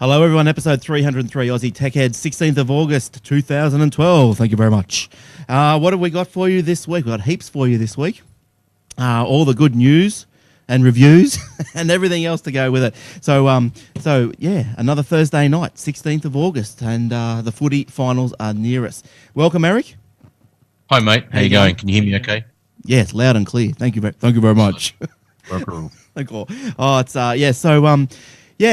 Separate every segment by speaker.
Speaker 1: Hello, everyone. Episode 303, Aussie Tech Heads, 16th of August, 2012. Thank you very much. What have we got for you this week? We've got heaps for you this week. All the good news and reviews and everything else to go with it. So yeah, another Thursday night, 16th of August, and the footy finals are near us. Welcome, Eric.
Speaker 2: Hi, mate. How you going? Can you hear me okay?
Speaker 1: Yes, loud and clear. Thank you very much.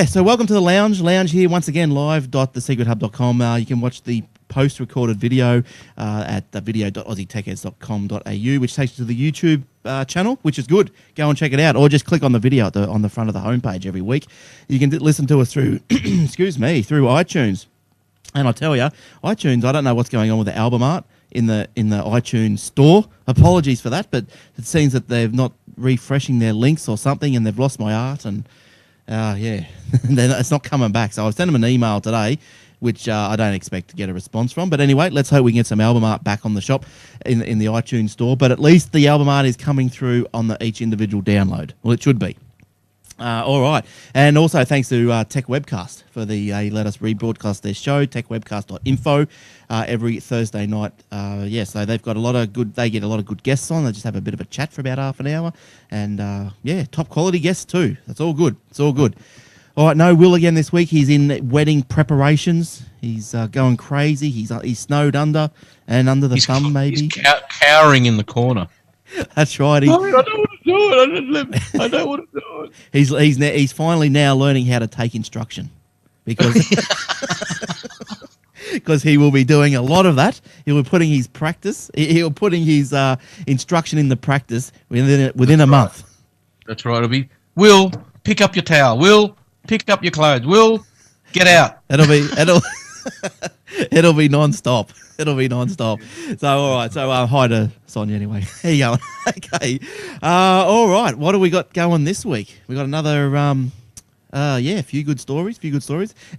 Speaker 1: So welcome to the lounge here once again, live.thesecrethub.com. You can watch the post-recorded video at video.aussietechheads.com.au, which takes you to the YouTube channel, which is good. Go and check it out, or just click on the video on the front of the homepage every week. You can listen to us through, through iTunes. And I tell you, iTunes, I don't know what's going on with the album art in the iTunes store. Apologies for that, but it seems that they're not refreshing their links or something, and they've lost my art, and it's not coming back. So I've sent them an email today, which I don't expect to get a response from. But anyway, let's hope we can get some album art back on the shop in the iTunes store. But at least the album art is coming through on each individual download. Well, it should be. All right. And also thanks to Tech Webcast for let us rebroadcast their show, techwebcast.info, every Thursday night. So they've got they get a lot of good guests on. They just have a bit of a chat for about half an hour. And top quality guests too. That's all good. It's all good. All right, no Will again this week. He's in wedding preparations. He's going crazy. He's snowed under and under the thumb maybe.
Speaker 2: He's cowering in the corner.
Speaker 1: That's right.
Speaker 2: I don't want to do it. I don't want to do it.
Speaker 1: He's finally now learning how to take instruction because he will be doing a lot of that. He'll be putting his instruction in the practice within a month.
Speaker 2: That's right. It'll be, Will, pick up your towel. Will, pick up your clothes. Will, get out.
Speaker 1: It'll be non-stop. It'll be non-stop. So, all right. So, hi to Sonia anyway. How you going? Okay. All right. What do we got going this week? We got another, a few good stories.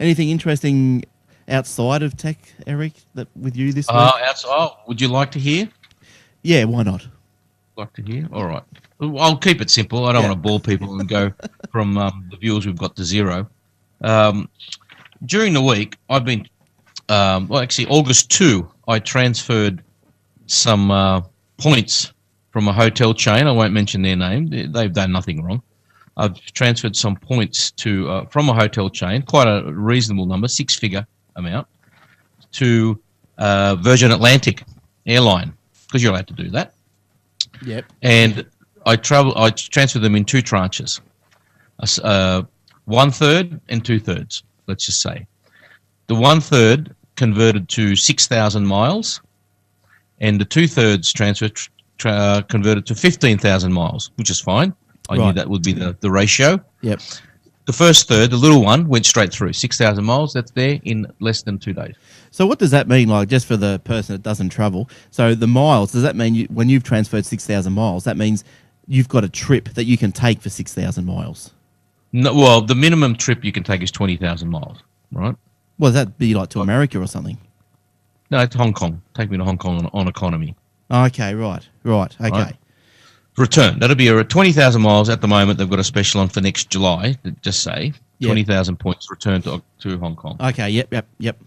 Speaker 1: Anything interesting outside of tech, Eric, with you this week?
Speaker 2: Would you like to hear?
Speaker 1: Yeah, why not?
Speaker 2: Like to hear? All right. I'll keep it simple. I don't want to bore people and go from the viewers we've got to zero. During the week, I've been... August 2, I transferred some points from a hotel chain. I won't mention their name. They've done nothing wrong. I've transferred some points from a hotel chain, quite a reasonable number, six-figure amount, to Virgin Atlantic airline, because you're allowed to do that.
Speaker 1: Yep.
Speaker 2: And I transferred them in two tranches, 1/3 and 2/3, let's just say. The 1/3 converted to 6,000 miles, and the 2/3 transfer converted to 15,000 miles, which is fine. I knew that would be the ratio.
Speaker 1: Yep.
Speaker 2: The first third, the little one, went straight through 6,000 miles. That's there in less than 2 days.
Speaker 1: So what does that mean, like, just for the person that doesn't travel? So the miles, does that mean when you've transferred 6,000 miles, that means you've got a trip that you can take for 6,000 miles?
Speaker 2: No, well, the minimum trip you can take is 20,000 miles, right?
Speaker 1: Well, does that be like to America or something?
Speaker 2: No, it's Hong Kong. Take me to Hong Kong on economy.
Speaker 1: Okay, right. Okay.
Speaker 2: Right. Return. That'll be 20,000 miles at the moment. They've got a special on for next July. Just say 20,000 points return to Hong Kong.
Speaker 1: Okay. Yep.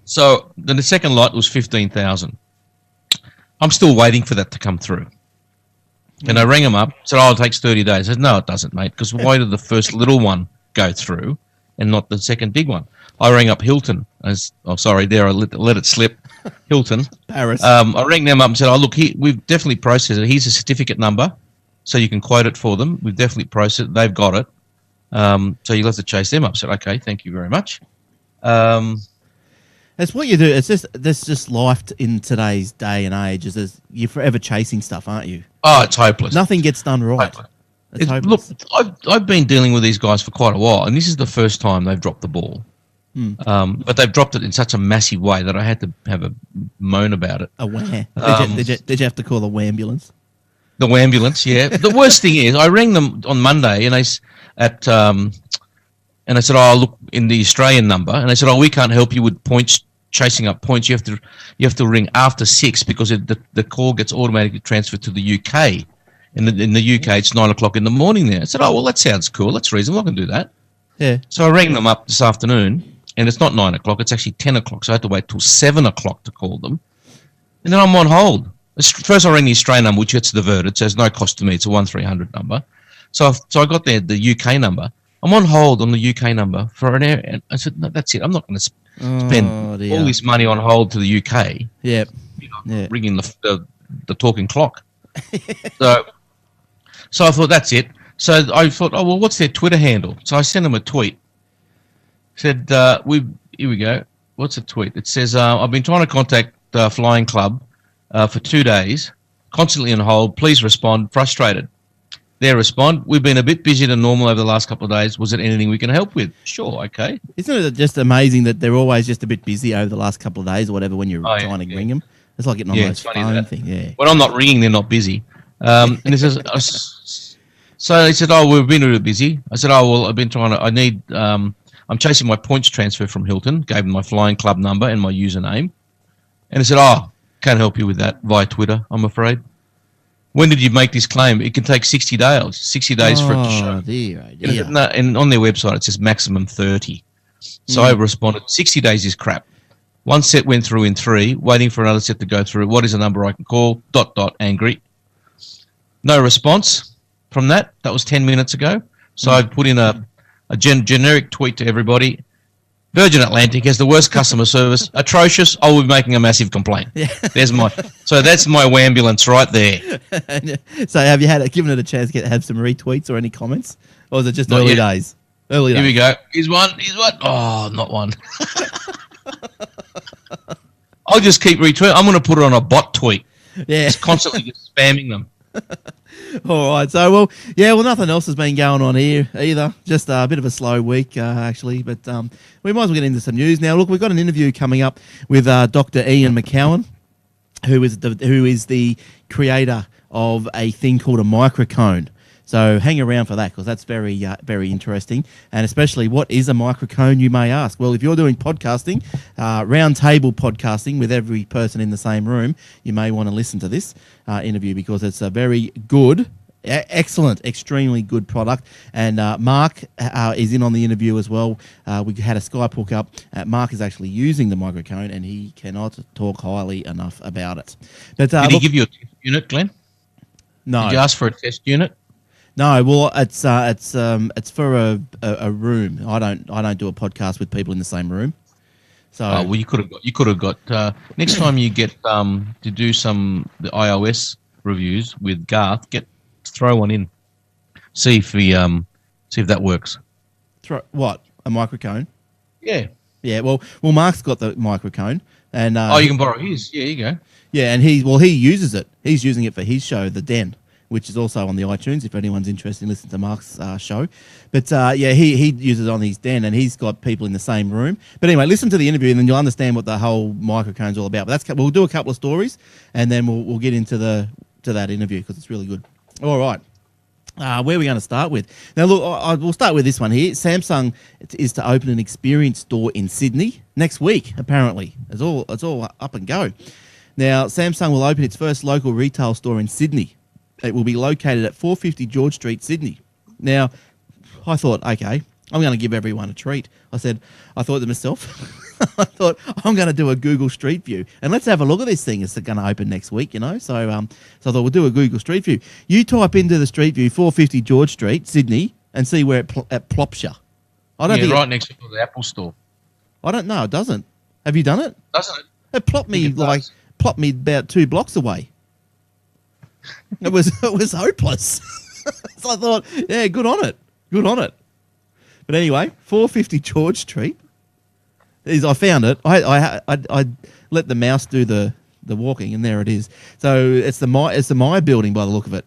Speaker 2: So then the second lot was 15,000. I'm still waiting for that to come through. And I rang them up. Said, "Oh, it takes 30 days." I said, "No, it doesn't, mate. Because why did the first little one go through and not the second big one?" I rang up Hilton. I let it slip. Hilton.
Speaker 1: Paris.
Speaker 2: I rang them up and said, "Oh, look, we've definitely processed it. Here's a certificate number, so you can quote it for them. We've definitely processed it. They've got it. So you'll have to chase them up." I said, "Okay, thank you very much."
Speaker 1: It's what you do. It's just life in today's day and age. You're forever chasing stuff, aren't you?
Speaker 2: Oh, it's hopeless.
Speaker 1: Nothing gets done right. It's hopeless.
Speaker 2: Look, I've been dealing with these guys for quite a while, and this is the first time they've dropped the ball. But they've dropped it in such a massive way that I had to have a moan about it.
Speaker 1: A wham. Did you have to call the wambulance?
Speaker 2: The wambulance, yeah. The worst thing is, I rang them on Monday, and I said, "Oh, look, in the Australian number," and they said, "Oh, we can't help you with points, chasing up points. You have to ring after 6 because the call gets automatically transferred to the UK. In the UK, it's 9 o'clock in the morning there." I said, "Oh, well, that sounds cool. That's reasonable. I can do that."
Speaker 1: Yeah.
Speaker 2: So I rang them up this afternoon, and it's not 9 o'clock. It's actually 10 o'clock. So I had to wait till 7 o'clock to call them. And then I'm on hold. First, I rang the Australian number, which gets diverted. So there's no cost to me. It's a 1300 number. So I got the UK number. I'm on hold on the UK number for an hour. And I said, no, that's it. I'm not going to spend all this money on hold to the UK.
Speaker 1: Yep.
Speaker 2: Ringing the talking clock. So I thought, that's it. So I thought, oh, well, what's their Twitter handle? So I sent them a tweet. Said, here we go. What's the tweet? It says, I've been trying to contact Flying Club for 2 days, constantly on hold. Please respond. Frustrated. Their respond, we've been a bit busier than normal over the last couple of days. Was it anything we can help with? Sure, okay.
Speaker 1: Isn't it just amazing that they're always just a bit busy over the last couple of days or whatever when you're trying to ring them? It's like getting on those phone thing. Yeah.
Speaker 2: When I'm not ringing, they're not busy. And it says, so he said, oh, we've been a little busy. I said, oh, well, I've been trying to, I'm chasing my points transfer from Hilton. Gave them my Flying Club number and my username. And he said, oh, can't help you with that via Twitter, I'm afraid. When did you make this claim? It can take 60 days. 60 days for it to show.
Speaker 1: Dear.
Speaker 2: And on their website, it says maximum 30. So I responded, 60 days is crap. One set went through in 3, waiting for another set to go through. What is a number I can call? ... angry. No response from that. That was 10 minutes ago. So I put in a generic tweet to everybody. Virgin Atlantic has the worst customer service. Atrocious. I will be making a massive complaint. Yeah. So that's my ambulance right there.
Speaker 1: So have you given it a chance to have some retweets or any comments? Or is it just early days? Early days.
Speaker 2: Here we go. Here's one. Oh, not one. I'll just keep retweeting. I'm going to put it on a bot tweet.
Speaker 1: Yeah.
Speaker 2: Just constantly just spamming them.
Speaker 1: All right. So, nothing else has been going on here either. Just a bit of a slow week, actually. But we might as well get into some news now. Look, we've got an interview coming up with Dr. Ian McCowan, who is the creator of a thing called a microcone. So hang around for that because that's very, very interesting. And especially, what is a microcone, you may ask? Well, if you're doing podcasting, round table podcasting with every person in the same room, you may want to listen to this interview because it's a very good, excellent, extremely good product. And Mark is in on the interview as well. We had a Skype hook up. Mark is actually using the microcone and he cannot talk highly enough about it. But,
Speaker 2: did he give you a test unit, Glenn?
Speaker 1: No.
Speaker 2: Did you ask for a test unit?
Speaker 1: No, well, it's for a room. I don't do a podcast with people in the same room. So
Speaker 2: you could have got next time you get to do the iOS reviews with Garth, throw one in, see if that works.
Speaker 1: Throw what, a microcone?
Speaker 2: Yeah.
Speaker 1: Yeah. Well, Mark's got the microcone, and
Speaker 2: you can borrow his. Yeah, you go.
Speaker 1: Yeah, and he uses it. He's using it for his show, The Den, which is also on the iTunes if anyone's interested in listening to Mark's show. But, he uses it on his Den, and he's got people in the same room. But anyway, listen to the interview, and then you'll understand what the whole microcone's all about. But we'll do a couple of stories, and then we'll get into that interview because it's really good. All right. Where are we going to start with? Now, look, we'll start with this one here. Samsung is to open an experience store in Sydney next week, apparently. It's all up and go. Now, Samsung will open its first local retail store in Sydney. It will be located at 450 George Street, Sydney. Now, I thought, okay, I'm going to give everyone a treat. I thought to myself, I thought, I'm going to do a Google Street View. And let's have a look at this thing. It's going to open next week, So I thought we'll do a Google Street View. You type into the Street View 450 George Street, Sydney, and see where it plops you.
Speaker 2: Right next to the Apple Store.
Speaker 1: I don't know. It doesn't. Have you done it?
Speaker 2: Doesn't it?
Speaker 1: It plopped me about 2 blocks away. It was hopeless. So I thought, yeah, good on it. But anyway, 450 George Street. I found it. I let the mouse do the walking, and there it is. So it's the Myer building by the look of it.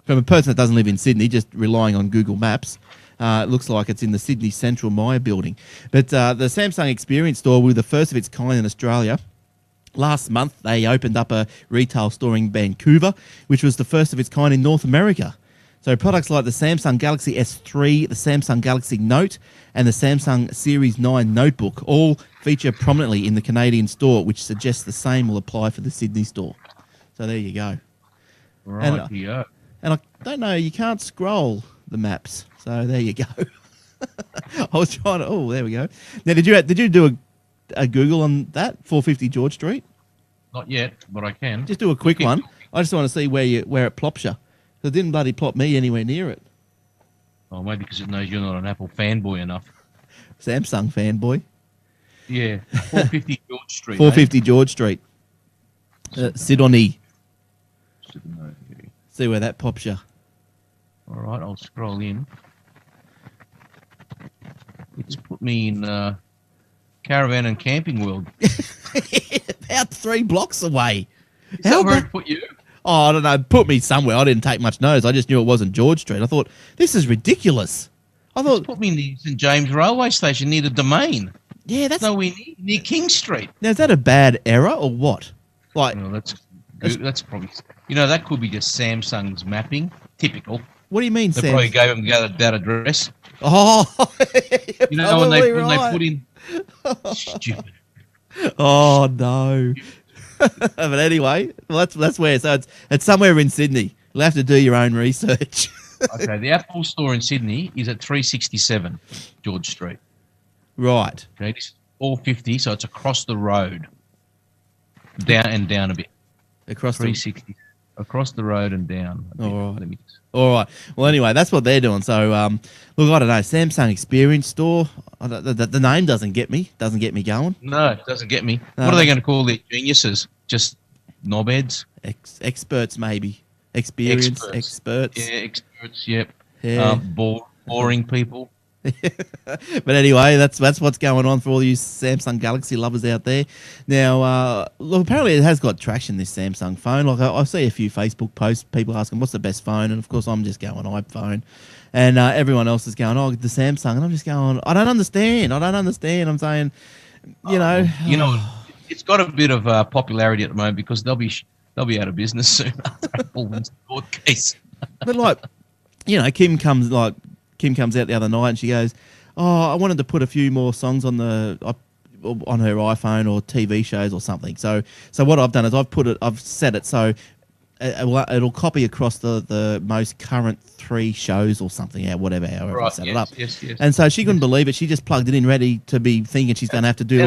Speaker 1: From a person that doesn't live in Sydney, just relying on Google Maps, it looks like it's in the Sydney Central Myer building. But the Samsung Experience Store will be the first of its kind in Australia. Last month, they opened up a retail store in Vancouver, which was the first of its kind in North America. So products like the Samsung Galaxy S3, the Samsung Galaxy Note, and the Samsung Series 9 notebook all feature prominently in the Canadian store, which suggests the same will apply for the Sydney store. So there you go.
Speaker 2: Right, yeah.
Speaker 1: And I don't know, you can't scroll the maps. So there you go. I was trying to. Oh, there we go. Now, did you do a Google on that 450 George Street?
Speaker 2: Not yet, but I can.
Speaker 1: Just do a quick one. I just want to see where it plops you. It didn't bloody plop me anywhere near it.
Speaker 2: Oh, maybe because it knows you're not an Apple fanboy enough.
Speaker 1: Samsung fanboy.
Speaker 2: Yeah, 450 George Street.
Speaker 1: 450 George Street. Sydney. See where that pops you.
Speaker 2: All right, I'll scroll in. It's put me in Caravan and Camping World.
Speaker 1: About 3 blocks away.
Speaker 2: Is that where it put you?
Speaker 1: Oh, I don't know. Put me somewhere. I didn't take much notice. I just knew it wasn't George Street. I thought, this is ridiculous.
Speaker 2: It's put me in the St James railway station near the Domain.
Speaker 1: Yeah, that's
Speaker 2: nowhere near King Street.
Speaker 1: Now, is that a bad error or what? Like,
Speaker 2: no, that's probably, that could be just Samsung's mapping. Typical.
Speaker 1: What do you mean,
Speaker 2: They probably gave them that address.
Speaker 1: Oh,
Speaker 2: you know when they put in. Stupid.
Speaker 1: Oh no. But anyway, well, that's where. So it's somewhere in Sydney. You'll have to do your own research.
Speaker 2: Okay, the Apple store in Sydney is at 367 George Street.
Speaker 1: Right.
Speaker 2: Okay, this is 450, so it's across the road. Down a bit.
Speaker 1: Across
Speaker 2: 360. Across the road and down.
Speaker 1: All right. All right. Well, anyway, that's what they're doing. So, look, I don't know. Samsung Experience Store. The name doesn't get me. Doesn't get me going.
Speaker 2: No, it doesn't get me. What are they going to call their geniuses? Just knobheads?
Speaker 1: Experts, maybe. Experienced experts.
Speaker 2: Yeah, experts. Yep.
Speaker 1: Yeah.
Speaker 2: Boring people.
Speaker 1: But anyway, that's what's going on for all you Samsung Galaxy lovers out there. Now, look, apparently it has got traction, this Samsung phone. Like I see a few Facebook posts, people asking what's the best phone, and of course I'm just going iPhone, and everyone else is going, oh, the Samsung, and I'm just going, I don't understand. I'm saying, you know,
Speaker 2: it's got a bit of popularity at the moment because they'll be out of business soon after Apple wins the court case.
Speaker 1: But like, you know, Kim comes out the other night and she goes, oh, I wanted to put a few more songs on her iPhone or TV shows or something. So what I've done is I've set it so it'll copy across the most current 3 shows or something, however I set it up.
Speaker 2: Yes.
Speaker 1: And so she couldn't believe it. She just plugged it in, ready to be thinking she's going to have to do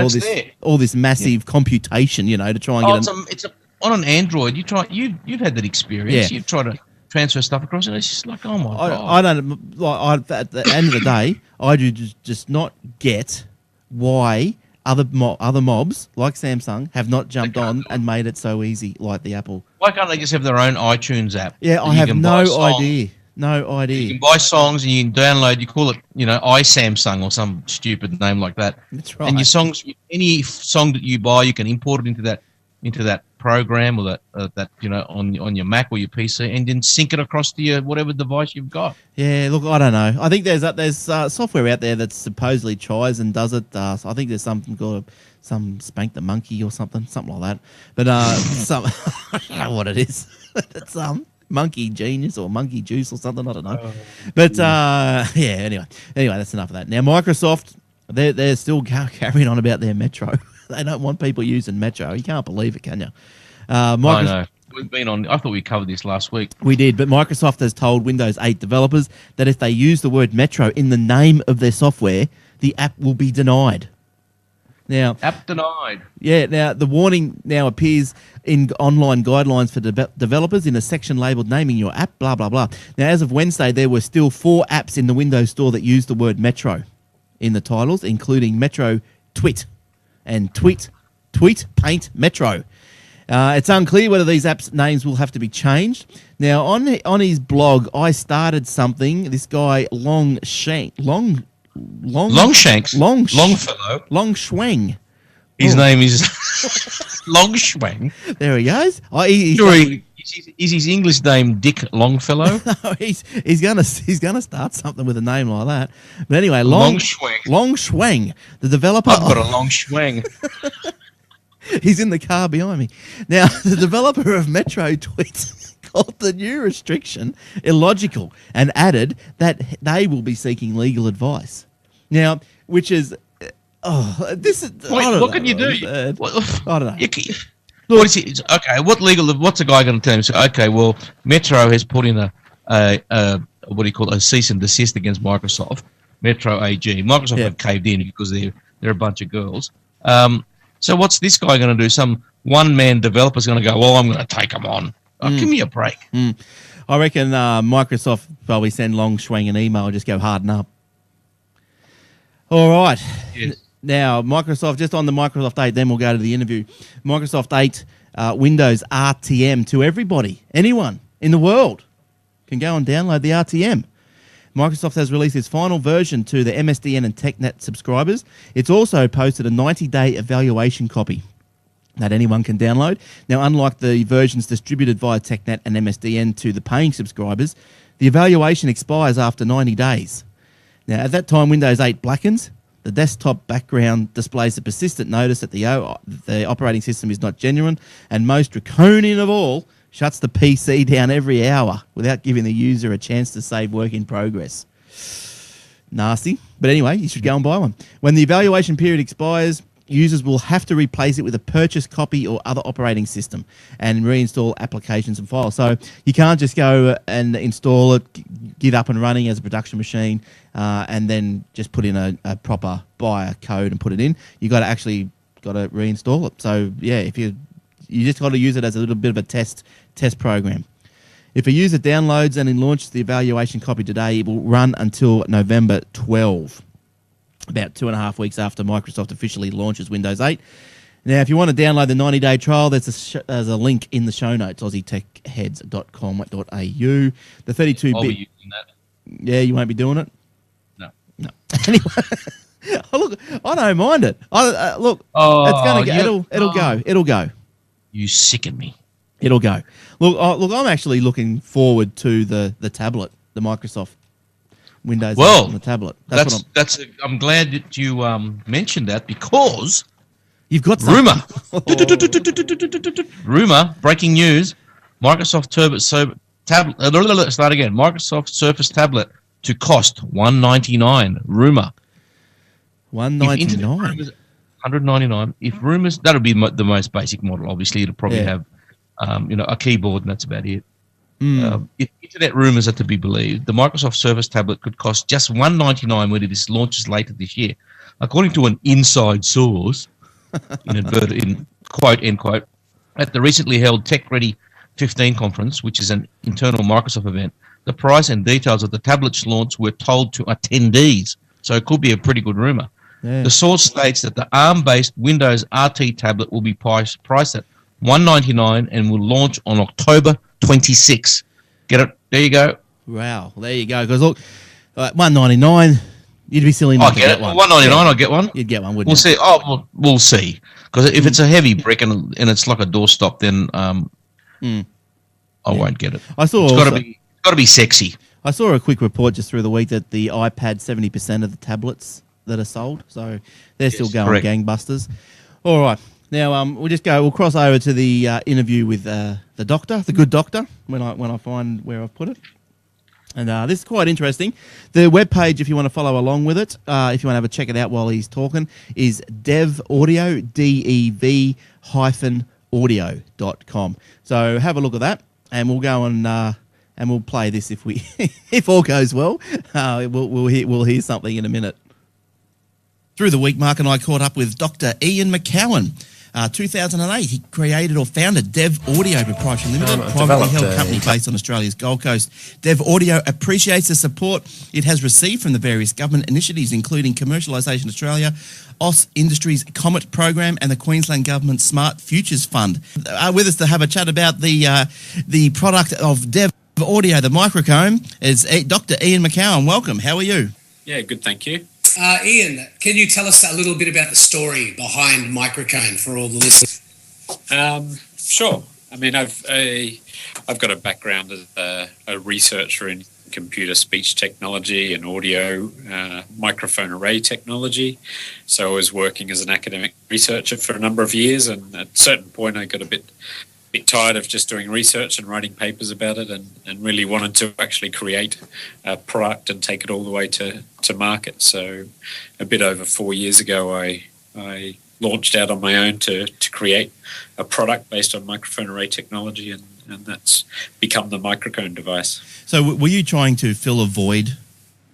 Speaker 1: all this massive computation, you know, to try and get
Speaker 2: on an Android. You've had that experience.
Speaker 1: Yeah.
Speaker 2: You've tried to transfer stuff across, and it's just like, oh my god!
Speaker 1: I don't like. At the end of the day, I do just not get why other mobs like Samsung have not jumped on and made it so easy like the Apple.
Speaker 2: Why can't they just have their own iTunes app?
Speaker 1: Yeah, I have no idea. No idea.
Speaker 2: You can buy songs and you can download. You call it, iSamsung or some stupid name like that.
Speaker 1: That's right.
Speaker 2: And your songs, any song that you buy, you can import it into that program or that on your Mac or your PC, and then sync it across to your whatever device you've got.
Speaker 1: Yeah, look, I don't know. I think there's software out there that supposedly tries and does it. So I think there's something called some Spank the Monkey or something like that. But I don't know what it is. It's Monkey Genius or Monkey Juice or something. I don't know. But anyway, that's enough of that. Now Microsoft, they're still carrying on about their Metro. They don't want people using Metro. You can't believe it, can you?
Speaker 2: I know. We've been on. I thought we covered this last week.
Speaker 1: We did, but Microsoft has told Windows 8 developers that if they use the word Metro in the name of their software, the app will be denied. Now,
Speaker 2: app denied.
Speaker 1: Yeah. Now, the warning now appears in online guidelines for developers in a section labelled "Naming Your App." Blah blah blah. Now, as of Wednesday, there were still 4 apps in the Windows Store that used the word Metro in the titles, including Metro Twit and Tweet Paint Metro. It's unclear whether these apps' names will have to be changed. Now, on his blog, I started something. This guy Longfellow.
Speaker 2: His name is Longschwang.
Speaker 1: There he goes.
Speaker 2: Is his English name Dick Longfellow?
Speaker 1: No, he's gonna start something with a name like that. But anyway, Longschwang, the developer.
Speaker 2: I've got a long schwang.
Speaker 1: He's in the car behind me. Now, the developer of Metro Tweet called the new restriction illogical and added that they will be seeking legal advice. Now, which is, this is.
Speaker 2: What can you do?
Speaker 1: I don't know.
Speaker 2: What is it? Okay, what's the guy going to tell him? So, okay, well, Metro has put in a cease and desist against Microsoft. Metro AG. Microsoft have caved in because they're a bunch of girls. So what's this guy going to do? Some one-man developer's going to go, well, I'm going to take them on. Oh, give me a break.
Speaker 1: I reckon Microsoft probably send Long Shuang an email and just go harden up. All right.
Speaker 2: Yes.
Speaker 1: Now, Microsoft, just on the Microsoft 8, then we'll go to the interview. Microsoft 8 Windows RTM to everybody. Anyone in the world can go and download the RTM. Microsoft has released its final version to the MSDN and TechNet subscribers. It's also posted a 90-day evaluation copy that anyone can download. Now, unlike the versions distributed via TechNet and MSDN to the paying subscribers, the evaluation expires after 90 days. Now, at that time, Windows 8 blackens. The desktop background displays a persistent notice that the operating system is not genuine, and most draconian of all, shuts the PC down every hour without giving the user a chance to save work in progress. Nasty. But anyway, you should go and buy one. When the evaluation period expires, users will have to replace it with a purchased copy or other operating system and reinstall applications and files. So you can't just go and install it, get up and running as a production machine, and then just put in a proper buyer code and put it in. You got to reinstall it. So yeah, if you just got to use it as a little bit of a test program. If a user downloads and then launches the evaluation copy today, it will run until November 12. About 2.5 weeks after Microsoft officially launches Windows 8. Now, if you want to download the 90-day trial, there's a link in the show notes, aussietechheads.com.au. The 32-bit...
Speaker 2: I'll be using that.
Speaker 1: Yeah, you won't be doing it?
Speaker 2: No.
Speaker 1: Anyway, look, I don't mind it. Look, it's going to go. It'll go.
Speaker 2: You sicken me.
Speaker 1: It'll go. Look, I'm actually looking forward to the tablet, the Microsoft Windows on the tablet.
Speaker 2: I'm glad that you mentioned that, because
Speaker 1: you've got
Speaker 2: rumor. Rumor, breaking news. Microsoft Microsoft Surface tablet to cost $199. Rumor.
Speaker 1: $199.
Speaker 2: $199. If rumors, that'll be the most basic model. Obviously, it'll probably have a keyboard, and that's about it. If internet rumors are to be believed, the Microsoft Surface tablet could cost just $199 when it launches later this year, according to an inside source, in quote end quote, at the recently held Tech Ready 15 conference, which is an internal Microsoft event. The price and details of the tablet's launch were told to attendees, so it could be a pretty good rumor. Yeah. The source states that the ARM-based Windows RT tablet will be priced at $199 and will launch on October 26. Get it? There you go.
Speaker 1: Wow, there you go. Because look, $199, you'd be silly not to get one.
Speaker 2: $199, I'll get one.
Speaker 1: You'd get one, wouldn't
Speaker 2: you? See. Oh, we'll see. Because if it's a heavy brick and it's like a doorstop, then I won't get it. It's got to be sexy.
Speaker 1: I saw a quick report just through the week that the iPad 70% of the tablets that are sold, so they're still going gangbusters. All right. Now we'll cross over to the interview with the doctor, the good doctor, when I find where I've put it. And this is quite interesting. The webpage, if you want to follow along with it, if you want to have a check it out while he's talking, is devaudio, dev-audio.com. So have a look at that, and we'll go and we'll play this if if all goes well. We'll hear something in a minute. Through the week, Mark and I caught up with Dr. Ian McCowan. 2008, he created or founded Dev Audio Proprietary Limited, a privately held company based on Australia's Gold Coast. Dev Audio appreciates the support it has received from the various government initiatives, including Commercialisation Australia, Aussie Industries Comet Program, and the Queensland Government Smart Futures Fund. With us to have a chat about the product of Dev Audio, the microphone, is Dr. Ian McCowan. Welcome. How are you?
Speaker 3: Yeah, good, thank you.
Speaker 4: Ian, can you tell us a little bit about the story behind Microcone for all the listeners?
Speaker 3: Sure. I mean, I've got a background as a researcher in computer speech technology and audio microphone array technology. So I was working as an academic researcher for a number of years, and at a certain point I got a bit tired of just doing research and writing papers about it, and really wanted to actually create a product and take it all the way to market. So a bit over 4 years ago, I launched out on my own to create a product based on microphone array technology, and that's become the Microcone device.
Speaker 1: So were you trying to fill a void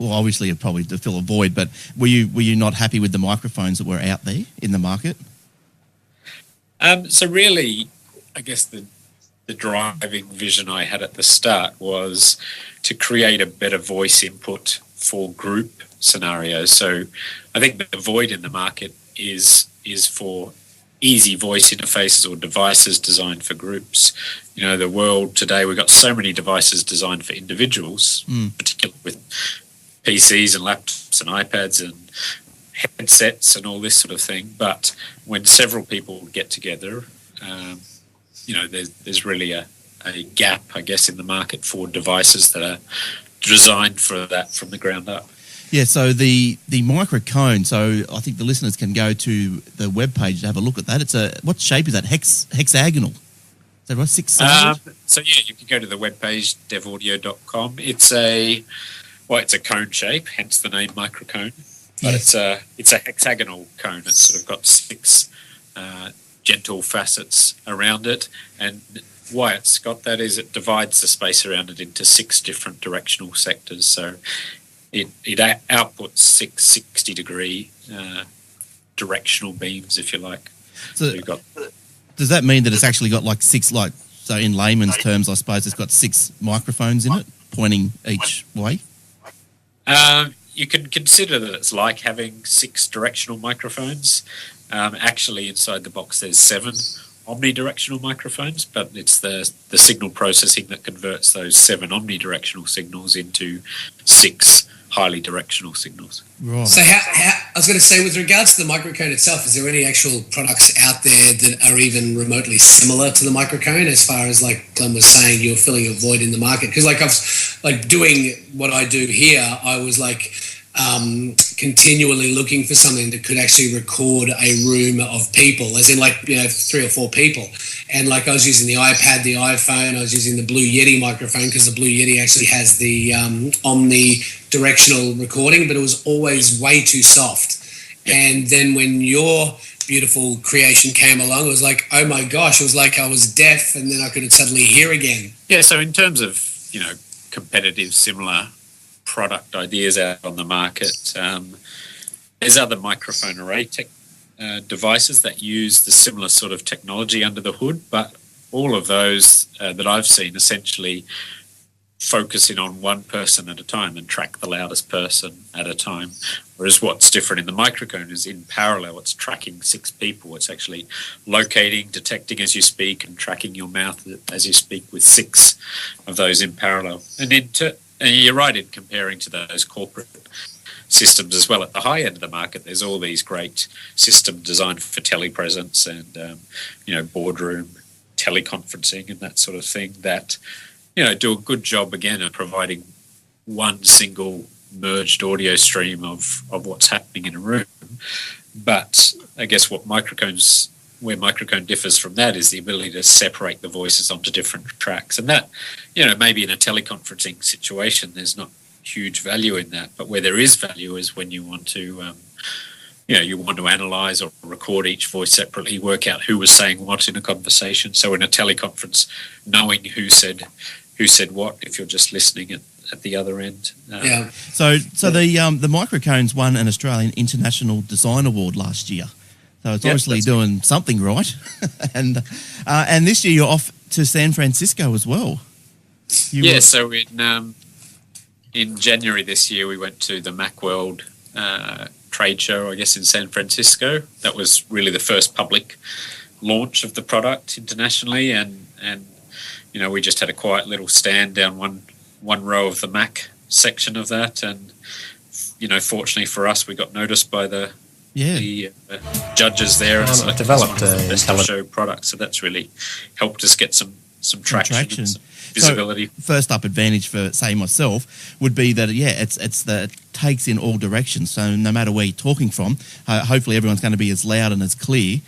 Speaker 1: well, obviously it'd probably to fill a void, but were you not happy with the microphones that were out there in the market?
Speaker 3: So really, I guess the driving vision I had at the start was to create a better voice input for group scenarios. So I think the void in the market is for easy voice interfaces or devices designed for groups. You know, the world today, we've got so many devices designed for individuals, particularly with PCs and laptops and iPads and headsets and all this sort of thing. But when several people get together, you know, there's really a gap, I guess, in the market for devices that are designed for that from the ground up.
Speaker 1: Yeah, so the microcone, so I think the listeners can go to the webpage to have a look at that. It's what shape is that? Hexagonal. Is that right? Six-sided?
Speaker 3: So yeah, you can go to the webpage, devaudio.com. It's a cone shape, hence the name microcone. But it's a hexagonal cone. It's sort of got 6 gentle facets around it, and why it's got that is it divides the space around it into 6 different directional sectors. So it outputs 6 60-degree directional beams, if you like.
Speaker 1: So
Speaker 3: you've got.
Speaker 1: Does that mean that it's actually got like 6, like, so in layman's terms, I suppose it's got 6 microphones in it, pointing each way?
Speaker 3: You can consider that it's like having 6 directional microphones. Actually, inside the box, there's 7 omnidirectional microphones, but it's the signal processing that converts those 7 omnidirectional signals into 6 highly directional signals.
Speaker 1: Right.
Speaker 4: So how I was going to say, with regards to the microcone itself, is there any actual products out there that are even remotely similar to the microcone, as far as, like Glenn was saying, you're filling a void in the market? Because like I've doing what I do here, I was like continually looking for something that could actually record a room of people, as in, like, you know, 3 or 4 people. And like I was using the iPad, the iPhone, I was using the Blue Yeti microphone, because the Blue Yeti actually has the omnidirectional recording, but it was always way too soft. And then when your beautiful creation came along, it was like, oh my gosh, it was like I was deaf and then I could suddenly hear again.
Speaker 3: Yeah, so in terms of, you know, competitive similar product ideas out on the market, there's other microphone array devices that use the similar sort of technology under the hood, but all of those that I've seen essentially focus in on one person at a time and track the loudest person at a time. Whereas what's different in the microcone is in parallel, it's tracking 6 people. It's actually locating, detecting as you speak, and tracking your mouth as you speak with 6 of those in parallel. And you're right in comparing to those corporate systems as well. At the high end of the market, there's all these great systems designed for telepresence and, you know, boardroom teleconferencing and that sort of thing that, you know, do a good job, again, of providing one single merged audio stream of what's happening in a room. But I guess where microcone differs from that is the ability to separate the voices onto different tracks. And that, you know, maybe in a teleconferencing situation, there's not huge value in that. But where there is value is when you want to, you want to analyze or record each voice separately, work out who was saying what in a conversation. So in a teleconference, knowing who said what, if you're just listening at the other end.
Speaker 1: So the microphones won an Australian International Design Award last year. So it's obviously doing something right. And this year you're off to San Francisco as well.
Speaker 3: So in January this year we went to the Macworld trade show, I guess, in San Francisco. That was really the first public launch of the product internationally, and you know, we just had a quiet little stand down one row of the Mac section of that, and you know, fortunately for us, we got noticed by the judges there, and so developed a best of show product. So that's really helped us get some traction. And some visibility.
Speaker 1: So first up advantage for, say, myself would be that it takes in all directions. So no matter where you're talking from, hopefully everyone's going to be as loud and as clear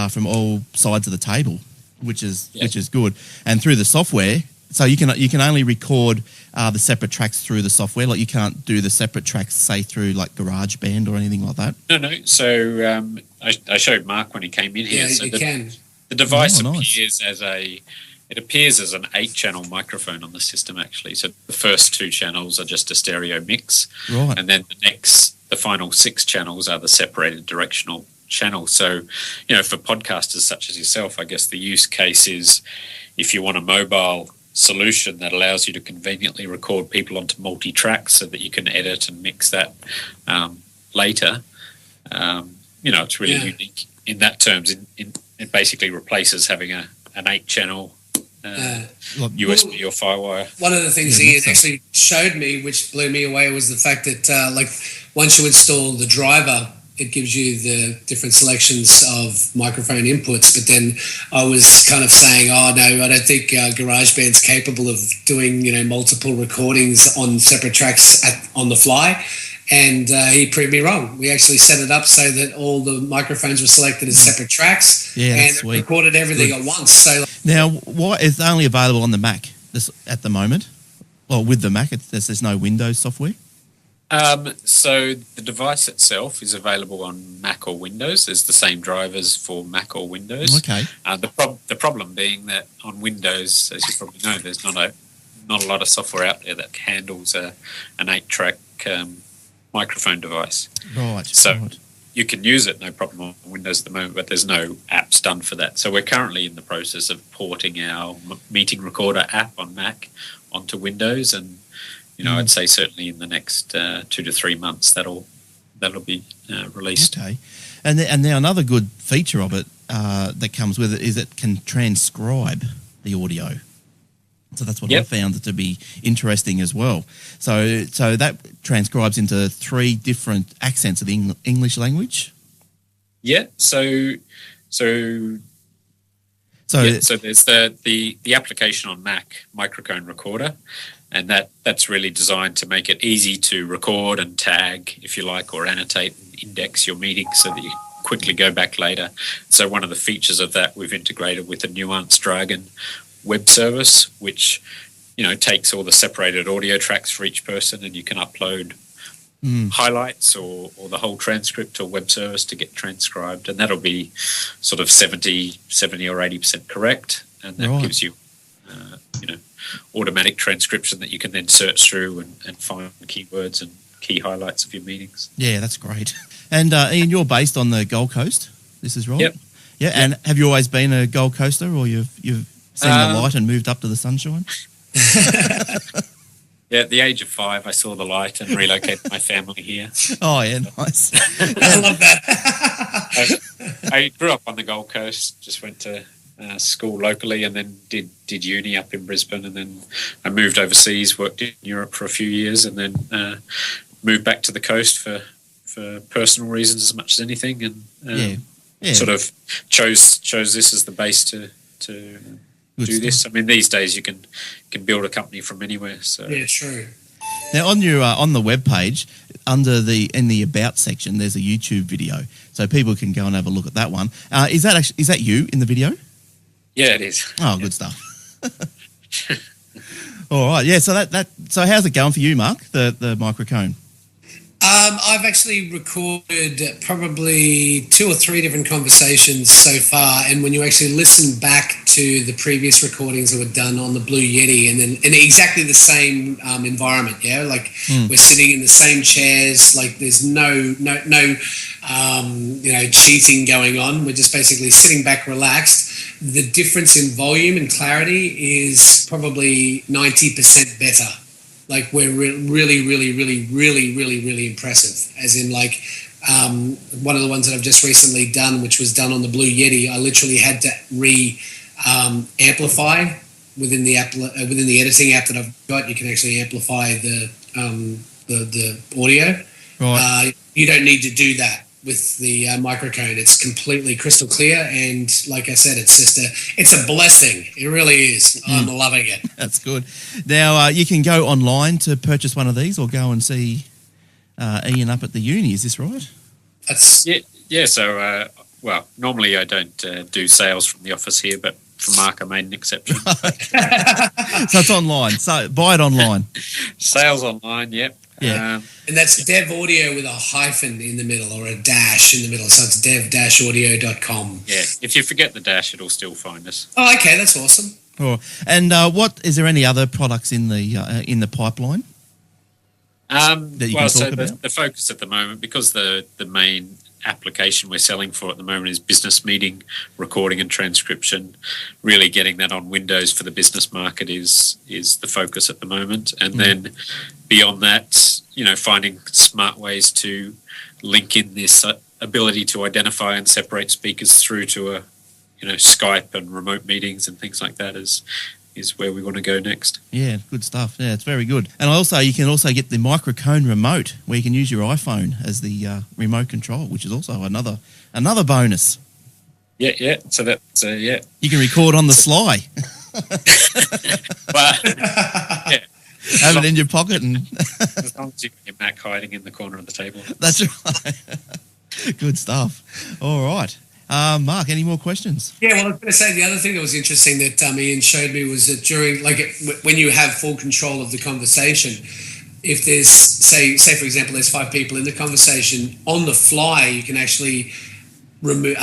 Speaker 1: from all sides of the table, which is good. And through the software, so you can only record the separate tracks through the software. Like, you can't do the separate tracks, say, through like GarageBand or anything like that.
Speaker 3: No. So I showed Mark when he came in here.
Speaker 4: Yeah,
Speaker 3: so
Speaker 4: you can.
Speaker 3: The device appears as a It appears as an 8-channel microphone on the system, actually. So the first 2 channels are just a stereo mix,
Speaker 1: Right.
Speaker 3: and then the final 6 channels are the separated directional channels. So, for podcasters such as yourself, I guess the use case is if you want a mobile solution that allows you to conveniently record people onto multi-tracks so that you can edit and mix that later. It's really unique in that terms. It basically replaces having an 8-channel USB or Firewire.
Speaker 4: One of the things Ian actually showed me, which blew me away, was the fact that once you install the driver, it gives you the different selections of microphone inputs. But then I was kind of saying, oh no, I don't think GarageBand's capable of doing multiple recordings on separate tracks on the fly. And he proved me wrong. We actually set it up so that all the microphones were selected as separate tracks, and it recorded everything at once. So
Speaker 1: now, why it's only available on the Mac at the moment? Well, with the Mac, there's no Windows software.
Speaker 3: So the device itself is available on Mac or Windows. There's the same drivers for Mac or Windows.
Speaker 1: Okay.
Speaker 3: The problem being that on Windows, as you probably know, there's not a lot of software out there that handles an 8-track microphone device.
Speaker 1: Right.
Speaker 3: So you can use it, no problem, on Windows at the moment, but there's no apps done for that. So we're currently in the process of porting our meeting recorder app on Mac onto Windows, and I'd say certainly in the next 2 to 3 months that'll be released.
Speaker 1: Okay. And now another good feature of it that comes with it is it can transcribe the audio. So that's what I found to be interesting as well. So that transcribes into 3 different accents of the English language.
Speaker 3: Yeah. So there's the application on Mac, Microphone Recorder, and that's really designed to make it easy to record and tag, if you like, or annotate and index your meetings so that you quickly go back later. So one of the features of that we've integrated with a Nuance Dragon web service, which takes all the separated audio tracks for each person, and you can upload highlights or the whole transcript to a web service to get transcribed, and that'll be sort of 70 or 80% correct, and that gives you automatic transcription that you can then search through and find keywords and key highlights of your meetings.
Speaker 1: Yeah, that's great. And Ian, you're based on the Gold Coast. This is right.
Speaker 3: Yep.
Speaker 1: Yeah, and have you always been a Gold Coaster, or you've seen the light and moved up to the sunshine?
Speaker 3: Yeah, at the age of 5, I saw the light and relocated my family here.
Speaker 1: Oh, yeah, nice.
Speaker 4: I love that.
Speaker 3: I grew up on the Gold Coast, just went to school locally, and then did uni up in Brisbane, and then I moved overseas, worked in Europe for a few years, and then moved back to the coast for personal reasons as much as anything, and sort of chose this as the base to do this. I mean, these days you can build a company from anywhere. So
Speaker 4: yeah, true.
Speaker 1: Now on your on the webpage, in the About section, there's a YouTube video, so people can go and have a look at that one. Is that you in the video?
Speaker 3: Yeah, it is.
Speaker 1: Oh, good stuff. All right, yeah. So so how's it going for you, Mark? The microcone.
Speaker 4: I've actually recorded probably 2 or 3 different conversations so far, and when you actually listen back to the previous recordings that were done on the Blue Yeti, and then in exactly the same environment, we're sitting in the same chairs, like there's no cheating going on. We're just basically sitting back, relaxed. The difference in volume and clarity is probably 90% better. Like we're really, really, really, really, really, really impressive. As in, one of the ones that I've just recently done, which was done on the Blue Yeti, I literally had to amplify within the app, within the editing app that I've got. You can actually amplify the audio.
Speaker 1: Right.
Speaker 4: You don't need to do that with the microcone. It's completely crystal clear, and like I said, it's a blessing. It really is. I'm loving it.
Speaker 1: That's good. Now you can go online to purchase one of these, or go and see Ian up at the uni. Is this right?
Speaker 4: That's
Speaker 3: yeah. So normally I don't do sales from the office here, but for Mark I made an exception.
Speaker 1: So it's online. So buy it online.
Speaker 3: Sales online. Yep.
Speaker 1: Yeah.
Speaker 4: And that's dev audio with a hyphen in the middle, or a dash in the middle. So it's dev-audio.com.
Speaker 3: Yeah. If you forget the dash, it'll still find us.
Speaker 4: Oh, okay. That's awesome.
Speaker 1: And what is there any other products in the pipeline that you can talk about?
Speaker 3: The focus at the moment, because the main application we're selling for at the moment is business meeting recording and transcription. Really getting that on Windows for the business market is the focus at the moment. And then beyond that, finding smart ways to link in this ability to identify and separate speakers through to Skype and remote meetings and things like that is where we want to go next.
Speaker 1: Yeah, good stuff. Yeah, it's very good. And you can also get the microphone remote where you can use your iPhone as the remote control, which is also another bonus.
Speaker 3: Yeah. So that's yeah.
Speaker 1: You can record on the sly.
Speaker 3: But yeah.
Speaker 1: Have it in your pocket and
Speaker 3: as long as you got your Mac hiding in the corner of the table.
Speaker 1: That's right. Good stuff. All right. Mark, any more questions?
Speaker 4: Yeah, well, I was going to say the other thing that was interesting that Ian showed me was that during, when you have full control of the conversation, if there's, say for example, there's 5 people in the conversation, on the fly, you can actually remove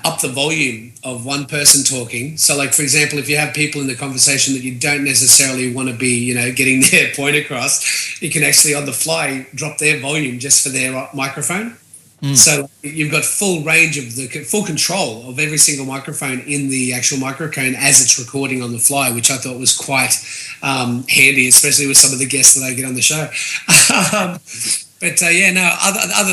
Speaker 4: up the volume of one person talking. So, for example, if you have people in the conversation that you don't necessarily want to be, getting their point across, you can actually on the fly drop their volume just for their microphone. So you've got full range of full control of every single microphone in the actual microphone as it's recording on the fly, which I thought was quite handy, especially with some of the guests that I get on the show. Other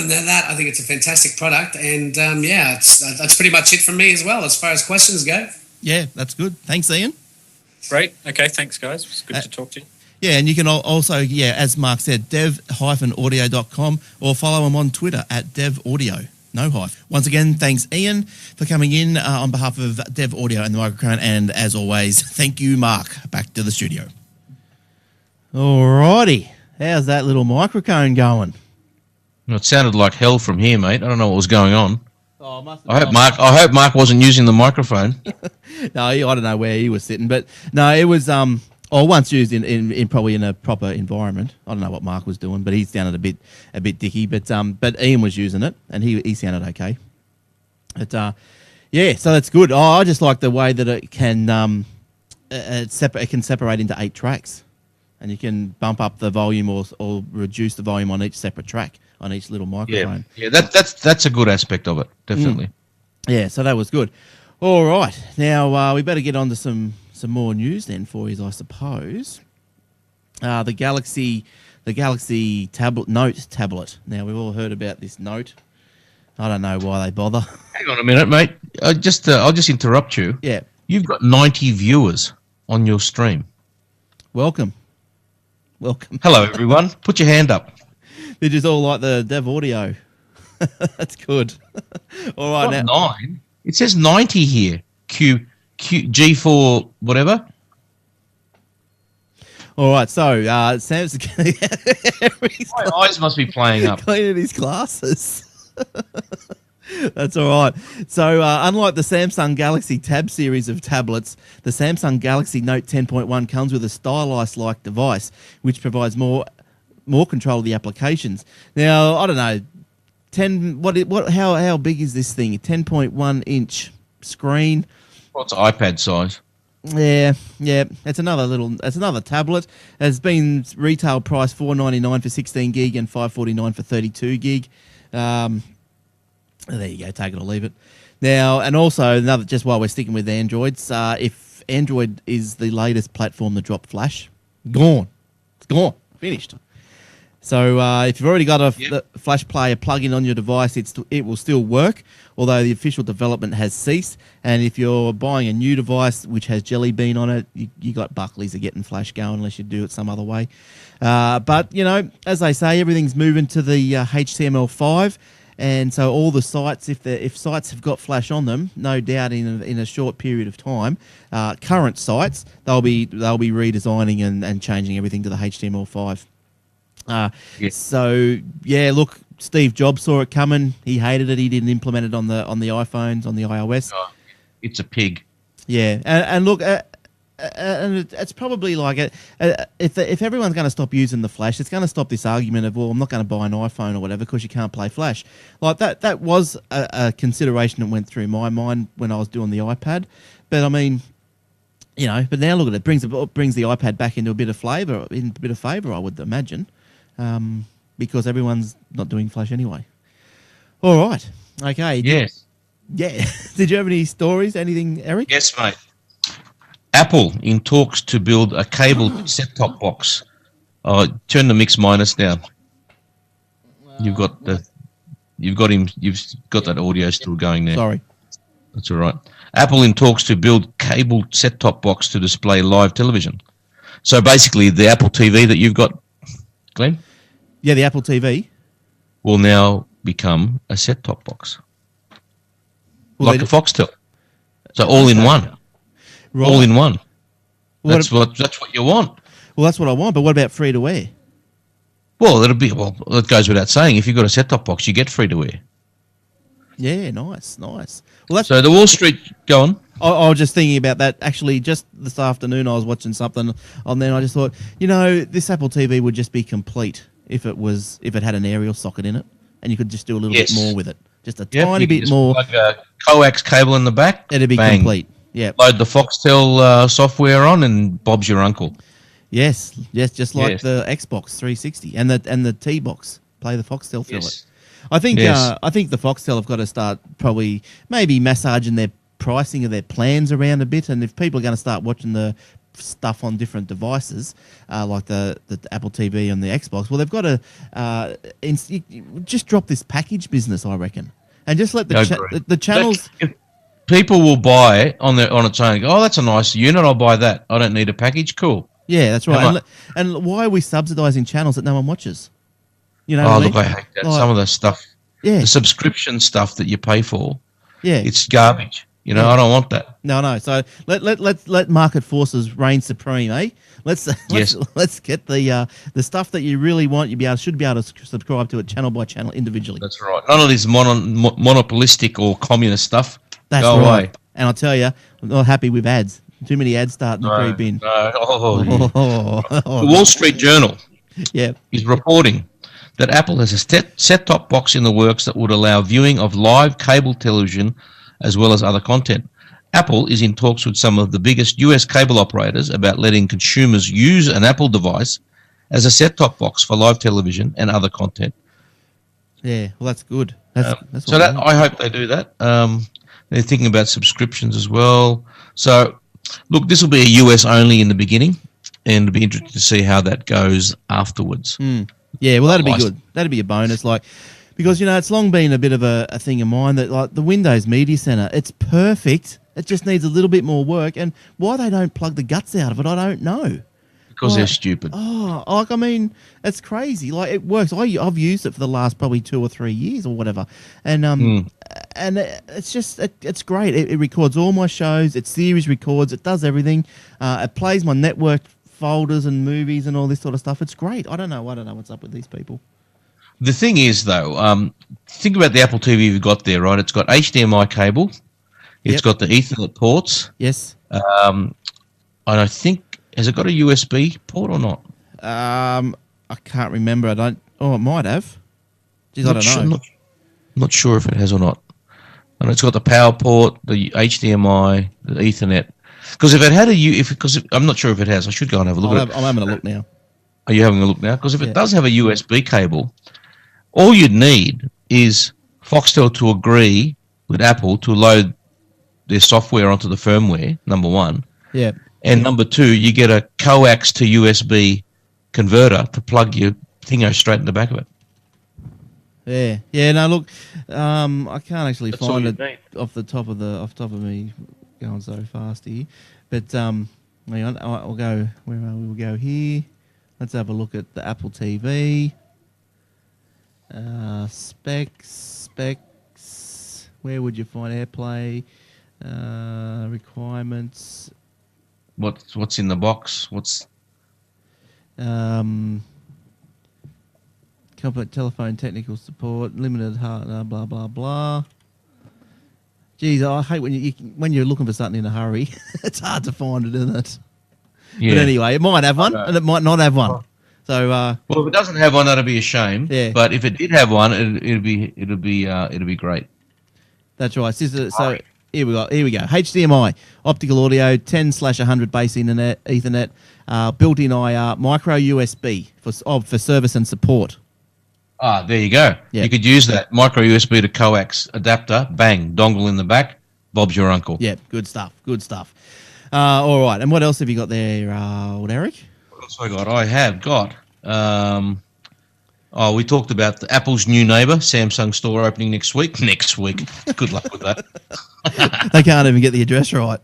Speaker 4: than that, I think it's a fantastic product. And that's pretty much it from me as well as far as questions go.
Speaker 1: Yeah, that's good. Thanks, Ian.
Speaker 3: Great. Okay, thanks, guys. It's good to talk to you.
Speaker 1: Yeah, and you can also, as Mark said, dev-audio.com or follow him on Twitter at devaudio, no hyphen. Once again, thanks, Ian, for coming in on behalf of Dev Audio and the microphone. And as always, thank you, Mark. Back to the studio. All righty. How's that little microphone going?
Speaker 2: Well, it sounded like hell from here, mate. I don't know what was going on.
Speaker 1: Oh,
Speaker 2: I hope Mark wasn't using the microphone.
Speaker 1: No, I don't know where he was sitting, but no, it was once used in probably in a proper environment. I don't know what Mark was doing, but he sounded a bit dicky. But Ian was using it, and he sounded okay. But so that's good. I just like the way that it can it can separate into 8 tracks, and you can bump up the volume or reduce the volume on each separate track on each little microphone.
Speaker 2: Yeah, that's a good aspect of it, definitely.
Speaker 1: Yeah, so that was good. All right, now we better get on to some more news then for you, I suppose. The Galaxy Note tablet. Now we've all heard about this Note. I don't know why they bother.
Speaker 2: Hang on a minute, mate. I'll just interrupt you.
Speaker 1: Yeah.
Speaker 2: You've got 90 viewers on your stream.
Speaker 1: Welcome.
Speaker 2: Hello, everyone. Put your hand up.
Speaker 1: They're just all like the Dev Audio. That's good. All right,
Speaker 2: now 9. It says 90 here. G4 whatever.
Speaker 1: All right, so Sam's
Speaker 2: my eyes must be playing up.
Speaker 1: Cleaning his glasses. That's all right. So unlike the Samsung Galaxy Tab series of tablets, the Samsung Galaxy Note 10.1 comes with a stylus-like device, which provides more control of the applications. Now, I don't know, how big is this thing? A 10.1 inch screen.
Speaker 2: Well, it's iPad size.
Speaker 1: Yeah. It's another tablet. It's been retail price $499 for 16 gig and $549 for 32 gig. There you go, take it or leave it. Now, and also just while we're sticking with Androids, if Android is the latest platform to drop Flash, it's gone, finished. So if you've already got a Flash Player plug-in on your device, it will still work, although the official development has ceased. And if you're buying a new device which has Jelly Bean on it, you got Buckley's are getting Flash going unless you do it some other way. But, as they say, everything's moving to the HTML5. And so all the sites, if sites have got Flash on them, no doubt in a short period of time, current sites, they'll be redesigning and changing everything to the HTML5. So look, Steve Jobs saw it coming. He hated it. He didn't implement it on the iPhones, on the iOS.
Speaker 2: Oh, it's a pig.
Speaker 1: Yeah, and look, and it's probably like it. If everyone's going to stop using the Flash, it's going to stop this argument of, well, I'm not going to buy an iPhone or whatever because you can't play Flash. Like that was a consideration that went through my mind when I was doing the iPad. But I mean, You know, but now look at it. Brings the iPad back into a bit of flavour. I would imagine, because everyone's not doing Flash anyway. All right. Okay.
Speaker 2: Yes.
Speaker 1: Yeah. Did you have any stories? Anything, Eric?
Speaker 2: Yes, mate. Apple in talks to build a cable set-top box. Turn the mix minus down. You've got him. You've got that audio still going there.
Speaker 1: Sorry.
Speaker 2: That's all right. Apple in talks to build cable set-top box to display live television. So basically, the Apple TV that you've got, Glenn,
Speaker 1: Yeah, the Apple TV.
Speaker 2: will now become a set-top box,
Speaker 1: Well,
Speaker 2: like a Foxtel. So all in one.
Speaker 1: Right.
Speaker 2: All in one.
Speaker 1: What
Speaker 2: That's what you want.
Speaker 1: Well, that's what I want. But what about free to air?
Speaker 2: Well, it goes without saying. If you've got a set-top box, you get free to air.
Speaker 1: Yeah, nice. Well, that's.
Speaker 2: So the Wall Street, go on.
Speaker 1: I was just thinking about that. Actually, just this afternoon, I was watching something on there, and I just thought, this Apple TV would just be complete if it had an aerial socket in it, and you could just do a little bit
Speaker 2: Yes.
Speaker 1: more with it, just a
Speaker 2: Yep,
Speaker 1: tiny
Speaker 2: you can
Speaker 1: bit
Speaker 2: just
Speaker 1: more.
Speaker 2: plug a coax cable in the back.
Speaker 1: It'd be
Speaker 2: bang.
Speaker 1: complete. Yeah.
Speaker 2: Load the Foxtel software on, and Bob's your uncle.
Speaker 1: Yes. Just like
Speaker 2: Yes.
Speaker 1: the Xbox 360 and the T box. Play the Foxtel through
Speaker 2: Yes.
Speaker 1: it. I think
Speaker 2: Yes.
Speaker 1: I think the Foxtel have got to start maybe massaging their pricing of their plans around a bit, and if people are going to start watching the stuff on different devices like the Apple TV and the Xbox, well, they've got to just drop this package business, I reckon, and just let
Speaker 2: Agreed.
Speaker 1: the channels.
Speaker 2: If people will buy on its own. Go, that's a nice unit. I'll buy that. I don't need a package. Cool.
Speaker 1: Yeah, that's right.
Speaker 2: Come on.
Speaker 1: And why are we subsidising channels that no one watches? You know.
Speaker 2: Oh,
Speaker 1: what I
Speaker 2: look,
Speaker 1: mean?
Speaker 2: I hate that.
Speaker 1: Like,
Speaker 2: Some of the stuff,
Speaker 1: yeah,
Speaker 2: the subscription stuff that you pay for,
Speaker 1: yeah.
Speaker 2: it's garbage.
Speaker 1: Yeah.
Speaker 2: I don't want that.
Speaker 1: No. So let market forces reign supreme, eh? Let's get the stuff that you really want. Should be able to subscribe to it channel by channel individually.
Speaker 2: That's right. None of this monopolistic or communist stuff.
Speaker 1: That's
Speaker 2: Go
Speaker 1: right.
Speaker 2: away.
Speaker 1: And I'll tell you, I'm not happy with ads. Too many ads starting to creep in.
Speaker 2: No. The
Speaker 1: Oh,
Speaker 2: Wall Street Journal
Speaker 1: yeah.
Speaker 2: is reporting that Apple has a set-top box in the works that would allow viewing of live cable television as well as other content. Apple is in talks with some of the biggest US cable operators about letting consumers use an Apple device as a set-top box for live television and other content.
Speaker 1: Yeah. Well, that's good. That's
Speaker 2: So
Speaker 1: what
Speaker 2: I hope they do that. They're thinking about subscriptions as well. So, look, this will be a US only in the beginning, and it'll be interesting to see how that goes afterwards.
Speaker 1: Yeah, well, that'd be good. That'd be a bonus, because it's long been a bit of a thing of mine that the Windows Media Center, it's perfect. It just needs a little bit more work, and why they don't plug the guts out of it, I don't know.
Speaker 2: Because they're stupid.
Speaker 1: Oh, it's crazy. It works. I've used it for the last probably 2 or 3 years or whatever, and it's just it's great. It records all my shows. It series records. It does everything. It plays my network folders and movies and all this sort of stuff. It's great. I don't know what's up with these people.
Speaker 2: The thing is, though, think about the Apple TV you've got there, right? It's got HDMI cable. It's got the Ethernet ports.
Speaker 1: Yes.
Speaker 2: And I think, has it got a USB port or not?
Speaker 1: I can't remember. I don't. Oh, it might have. Jeez, I don't know.
Speaker 2: Not sure if it has or not. And it's got the power port, the HDMI, the Ethernet. Because if it had I'm not sure if it has. I should go and have a look at it.
Speaker 1: I'm having a look now.
Speaker 2: Are you having a look now? Because if it does have a USB cable, all you'd need is Foxtel to agree with Apple to load their software onto the firmware, number one.
Speaker 1: Yeah.
Speaker 2: And number two, you get a coax to USB converter to plug your thingo straight in the back of it.
Speaker 1: Yeah. Yeah. No, look, I can't actually
Speaker 2: That's all
Speaker 1: find
Speaker 2: you
Speaker 1: it
Speaker 2: need.
Speaker 1: off the top of me going so fast here. But hang on, I'll go. Where are we? We'll go here. Let's have a look at the Apple TV. Specs. Where would you find AirPlay? Requirements.
Speaker 2: What's in the box?
Speaker 1: Complete telephone technical support, limited hardware, blah blah blah. Geez, I hate when you're looking for something in a hurry. It's hard to find it, isn't it?
Speaker 2: Yeah.
Speaker 1: But anyway, it might have one, and it might not have one. So,
Speaker 2: well, if it doesn't have one, that'd be a shame.
Speaker 1: Yeah.
Speaker 2: But if it did have one, it'd be great.
Speaker 1: that's right. So Here we go. HDMI, optical audio, 10/100 base internet, Ethernet, built-in IR, micro USB for service and support.
Speaker 2: There you go.
Speaker 1: Yep.
Speaker 2: You could use that micro USB to coax adapter. Bang, dongle in the back. Bob's your uncle.
Speaker 1: Yeah, good stuff. All right, and what else have you got there, old Eric?
Speaker 2: What else have I got? I have got. We talked about Apple's new neighbour, Samsung store opening next week. Next week. Good luck with that.
Speaker 1: They can't even get the address right.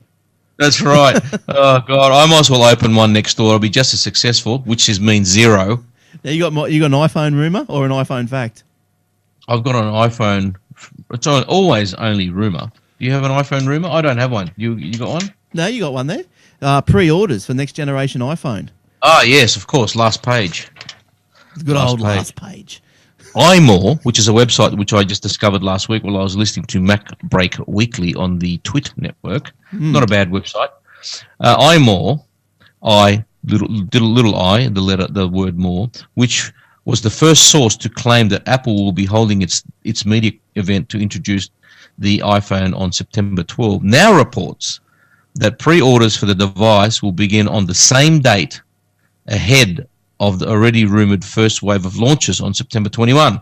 Speaker 2: That's right. Oh God, I might as well open one next door. I'll be just as successful, which means zero.
Speaker 1: Now you got an iPhone rumor or an iPhone fact?
Speaker 2: I've got an iPhone. It's always only rumor. Do you have an iPhone rumor? I don't have one. You got one?
Speaker 1: No, you got one there. Pre-orders for next generation iPhone.
Speaker 2: Yes, of course. Last page.
Speaker 1: Good old last page.
Speaker 2: iMore, which is a website which I just discovered last week while I was listening to Mac Break Weekly on the Twit network. Not a bad website. iMore, little I, the word more, which was the first source to claim that Apple will be holding its media event to introduce the iPhone on September 12, now reports that pre-orders for the device will begin on the same date ahead of the already rumoured first wave of launches on September 21.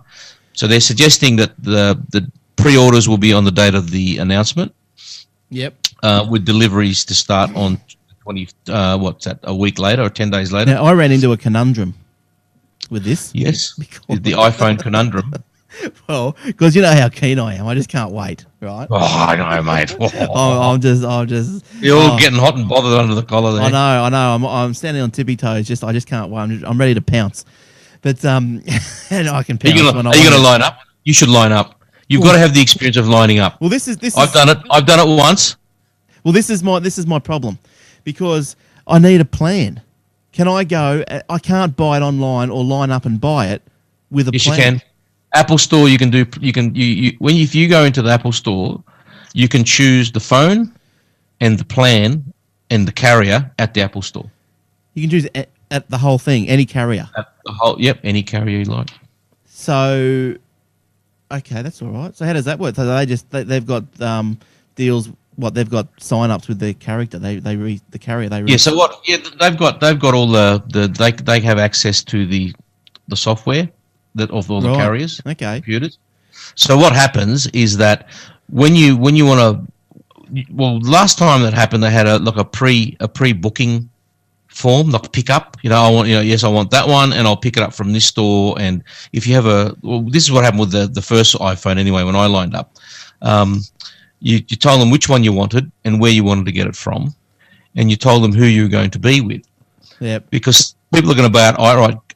Speaker 2: So they're suggesting that the pre-orders will be on the date of the announcement.
Speaker 1: Yep.
Speaker 2: With deliveries to start on 20. A week later or 10 days later?
Speaker 1: Now I ran into a conundrum with this.
Speaker 2: Yes. The iPhone conundrum.
Speaker 1: Well, because you know how keen I am, I just can't wait, right?
Speaker 2: Oh, I know, mate.
Speaker 1: I'm just.
Speaker 2: You're all getting hot and bothered under the collar there.
Speaker 1: I know. I'm standing on tippy toes. I just can't wait. I'm ready to pounce. But and I can pounce when I.
Speaker 2: Are you going to line up? You should line up. You've got to have the experience of lining up.
Speaker 1: Well, this is.
Speaker 2: I've done it. I've done it once.
Speaker 1: Well, this is my problem, because I need a plan. Can I go? I can't buy it online or line up and buy it with a plan.
Speaker 2: Yes, you can. Apple Store, if you go into the Apple Store, you can choose the phone and the plan and the carrier at the Apple Store.
Speaker 1: You can choose at the whole thing, any carrier.
Speaker 2: Any carrier you like.
Speaker 1: So, okay, that's all right. So how does that work? So they've got deals. What they've got sign-ups with their character. The carrier.
Speaker 2: Yeah. So what? Yeah, they've got all they have access to the software of all the carriers, computers. So what happens is that when you want to, last time that happened, they had a pre-booking form, like pick up. I want that one, and I'll pick it up from this store. And if you have this is what happened with the first iPhone anyway. When I lined up, you told them which one you wanted and where you wanted to get it from, and you told them who you were going to be with. Yeah, because people are going to buy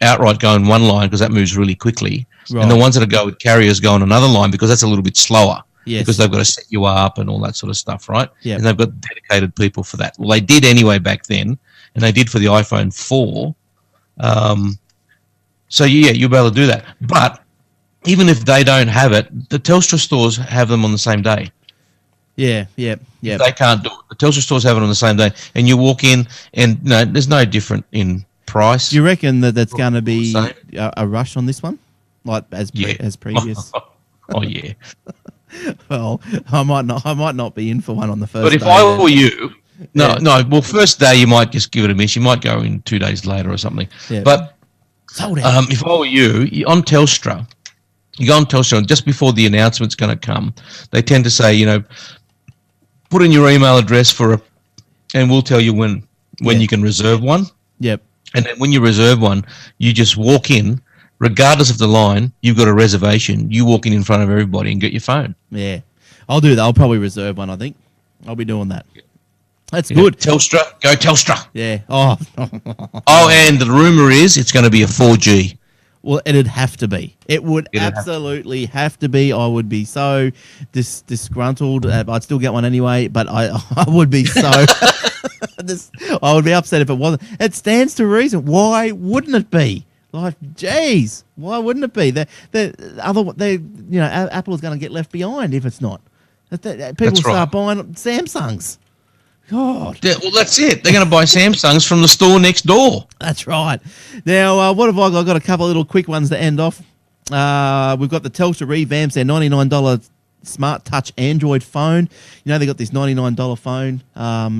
Speaker 2: outright go in one line because that moves really quickly, and the ones that go with carriers go on another line because that's a little bit slower. Yes. Because they've got to set you up and all that sort of stuff, right? Yeah. And they've got dedicated people for that. Well, they did anyway back then, and they did for the iPhone 4. So you'll be able to do that. But even if they don't have it, the Telstra stores have them on the same day. Yeah. They can't do it. The Telstra stores have it on the same day, and you walk in, and there's no different in price.
Speaker 1: Do you reckon that's going to be a rush on this one, like as previous?
Speaker 2: Oh yeah.
Speaker 1: Well, I might not be in for one on the first.
Speaker 2: But if I were you, no. Well, first day you might just give it a miss. You might go in 2 days later or something. Yeah. But if I were you, on Telstra, you go on Telstra, and just before the announcement's going to come, they tend to say, put in your email address and we'll tell you when you can reserve one. Yep. And then when you reserve one, you just walk in, regardless of the line. You've got a reservation. You walk in front of everybody and get your phone. Yeah, I'll do that. I'll probably reserve one. I think I'll be doing that. That's good. Telstra, go Telstra. Yeah. Oh. And the rumor is it's going to be a 4G. Well, it'd have to be. It would absolutely have to be. I would be so disgruntled. I'd still get one anyway, but I would be so. I would be upset if it wasn't. It stands to reason. Why wouldn't it be? Like, geez, why wouldn't it be? Apple is going to get left behind if it's not. People start buying Samsungs. God. Yeah, well, that's it. They're going to buy Samsungs from the store next door. That's right. Now, what have I got? I've got a couple of little quick ones to end off. We've got the Telstra revamps their $99
Speaker 1: smart touch Android phone. You know, they got this $99 phone.